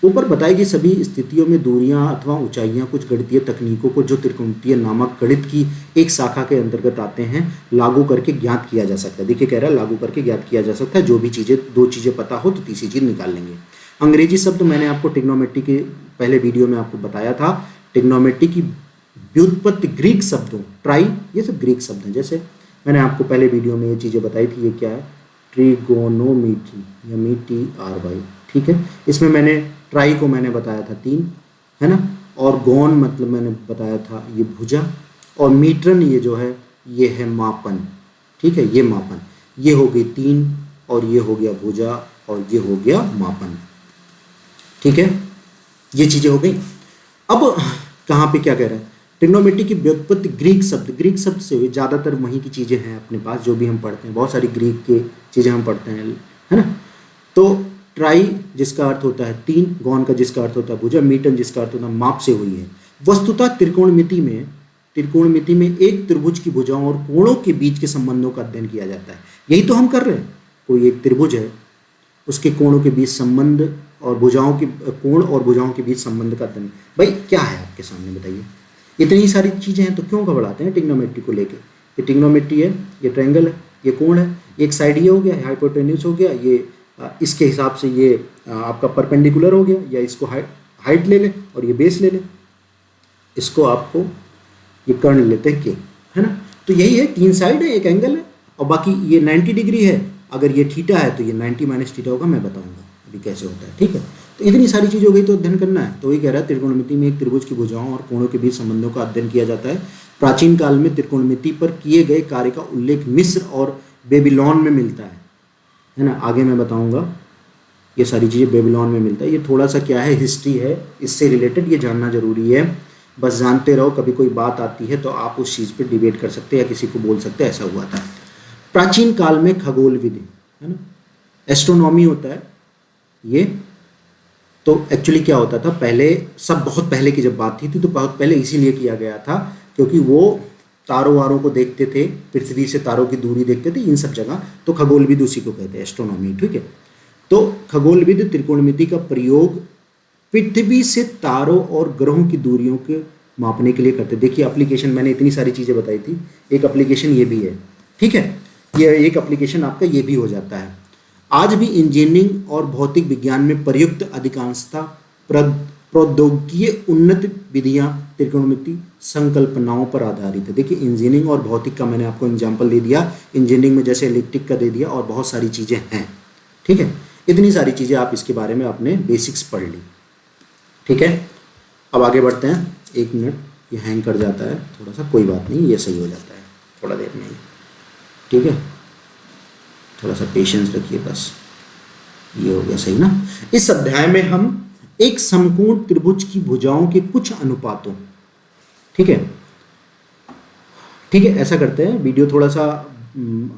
Speaker 1: ऊपर बताई गई सभी स्थितियों में दूरियां अथवा ऊंचाइयां कुछ गणितीय तकनीकों को जो त्रिकोणमितीय नामक गणित की एक शाखा के अंतर्गत आते हैं लागू करके ज्ञात किया जा सकता है। देखिए कह रहा है लागू करके ज्ञात किया जा सकता है, जो भी चीज़ें 2 चीज़ें पता हो तो तीसरी चीज़ निकाल लेंगे। अंग्रेजी शब्द मैंने आपको ट्रिग्नोमेट्री के पहले वीडियो में आपको बताया था। ट्रिग्नोमेट्री की व्युत्पत्ति ग्रीक शब्दों, ट्राई, ये सब ग्रीक शब्द हैं। जैसे मैंने आपको पहले वीडियो में ये चीज़ें बताई थी, ये क्या है, ट्रिगोनोमेट्री या TRY, ठीक है। इसमें मैंने ट्राई को मैंने बताया था 3, है ना, और गौन मतलब मैंने बताया था ये भुजा, और मीट्रन ये जो है ये है मापन, ठीक है, ये मापन, ये हो गई 3 और ये हो गया भुजा और ये हो गया मापन, ठीक है, ये चीज़ें हो गई। अब कहाँ पे क्या कह रहा है, ट्रिग्नोमेट्री की व्युत्पत्ति ग्रीक शब्द से हुई। ज़्यादातर वहीं की चीज़ें हैं अपने पास जो भी हम पढ़ते हैं, बहुत सारी ग्रीक की चीज़ें हम पढ़ते हैं, है ना। तो ट्राई जिसका अर्थ होता है 3, गौन का जिसका अर्थ होता है भुजा, मीटन जिसका अर्थ होता है माप से हुई है। वस्तुतः त्रिकोणमिति में एक त्रिभुज की भुजाओं और कोणों के बीच के संबंधों का अध्ययन किया जाता है। यही तो हम कर रहे हैं। कोई एक त्रिभुज है, उसके कोणों के बीच संबंध और भुजाओं के कोण और भुजाओं के बीच संबंध का अध्ययन। भाई क्या है आपके सामने बताइए, इतनी सारी चीज़ें हैं तो क्यों घबराते हैं ट्रिग्नोमेट्री को लेके। ये ट्रिग्नोमेट्री है, ये ट्रायंगल है, ये कोण है, एक साइड ये हो गया, हाइपोटेन्यूज हो गया, ये इसके हिसाब से ये आपका परपेंडिकुलर हो गया, या इसको हाइट ले ले और ये बेस ले ले, इसको आपको ये कर्ण लेते हैं के, है ना। तो यही है, 3 साइड है, एक एंगल है, और बाकी ये 90 डिग्री है। अगर ये थीटा है तो ये 90 माइनस थीटा होगा, मैं बताऊंगा अभी कैसे होता है, ठीक है। तो इतनी सारी चीज़ हो गई तो अध्ययन करना है। तो वही कह रहा है, त्रिकोणमिति में एक त्रिभुज की भुजाओं और कोणों के बीच संबंधों का अध्ययन किया जाता है। प्राचीन काल में त्रिकोणमिति पर किए गए कार्य का उल्लेख मिस्र और बेबीलोन में मिलता है ना। आगे मैं बताऊंगा, ये सारी चीज़ें बेबीलोन में मिलता है। ये थोड़ा सा क्या है, हिस्ट्री है, इससे रिलेटेड ये जानना जरूरी है। बस जानते रहो, कभी कोई बात आती है तो आप उस चीज़ पे डिबेट कर सकते हैं या किसी को बोल सकते हैं, ऐसा हुआ था। प्राचीन काल में खगोल विधि, है ना, एस्ट्रोनॉमी होता है ये। तो एक्चुअली क्या होता था, पहले सब बहुत पहले की जब बात थी तो बहुत पहले इसीलिए किया गया था क्योंकि वो तारों वारों को देखते थे, पृथ्वी से तारों की दूरी देखते थे, इन सब जगह। तो खगोल विधि उसी को कहते हैं, एस्ट्रोनॉमी, ठीक है। तो खगोल विधि त्रिकोणमिति का प्रयोग पृथ्वी से तारों और ग्रहों की दूरियों के मापने के लिए करते। देखिए एप्लीकेशन, मैंने इतनी सारी चीज़ें बताई थी, एक एप्लीकेशन ये भी है, ठीक है। ये एक एप्लीकेशन आपका ये भी हो जाता है। आज भी इंजीनियरिंग और भौतिक विज्ञान में प्रयुक्त अधिकांशतः प्रौद्योगिकीय उन्नत विधियां त्रिकोणमिति संकल्पनाओं पर आधारित है। देखिए इंजीनियरिंग और भौतिक का मैंने आपको एग्जाम्पल दे दिया, इंजीनियरिंग में जैसे इलेक्ट्रिक का दे दिया, और बहुत सारी चीज़ें हैं, ठीक है। इतनी सारी चीज़ें आप इसके बारे में आपने बेसिक्स पढ़ ली, ठीक है। अब आगे बढ़ते हैं। 1 मिनट, ये हैंग कर जाता है थोड़ा सा, कोई बात नहीं, ये सही हो जाता है थोड़ा देर में ही, ठीक है। थोड़ा सा पेशेंस रखिए बस, ये हो गया सही ना। इस अध्याय में हम एक समकोण त्रिभुज की भुजाओं के कुछ अनुपातों, ठीक है, ठीक है, ऐसा करते हैं। वीडियो थोड़ा सा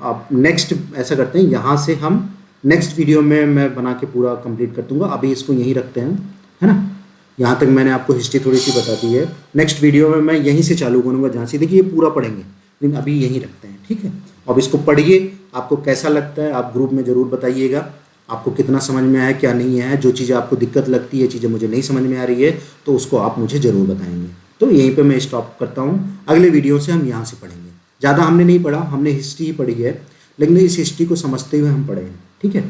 Speaker 1: आप नेक्स्ट ऐसा करते हैं, यहाँ से हम नेक्स्ट वीडियो में मैं बना के पूरा कंप्लीट कर दूंगा। अभी इसको यहीं रखते हैं, है ना। यहाँ तक मैंने आपको हिस्ट्री थोड़ी सी बता दी है। नेक्स्ट वीडियो में मैं यहीं से चालू करूँगा, जहाँ से देखिए ये पूरा पढ़ेंगे, लेकिन अभी यहीं रखते हैं, ठीक है। अब इसको पढ़िए, आपको कैसा लगता है आप ग्रुप में ज़रूर बताइएगा, आपको कितना समझ में आया क्या नहीं आया। जो चीज़ें आपको दिक्कत लगती है, चीज़ें मुझे नहीं समझ में आ रही है, तो उसको आप मुझे ज़रूर बताएंगे। तो यहीं पे मैं स्टॉप करता हूँ, अगले वीडियो से हम यहाँ से पढ़ेंगे। ज़्यादा हमने नहीं पढ़ा, हमने हिस्ट्री ही पढ़ी है, लेकिन इस हिस्ट्री को समझते हुए हम पढ़े हैं, ठीक है।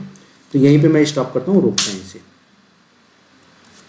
Speaker 1: तो यहीं पे मैं स्टॉप करता हूँ, रोकता हूँ इसे।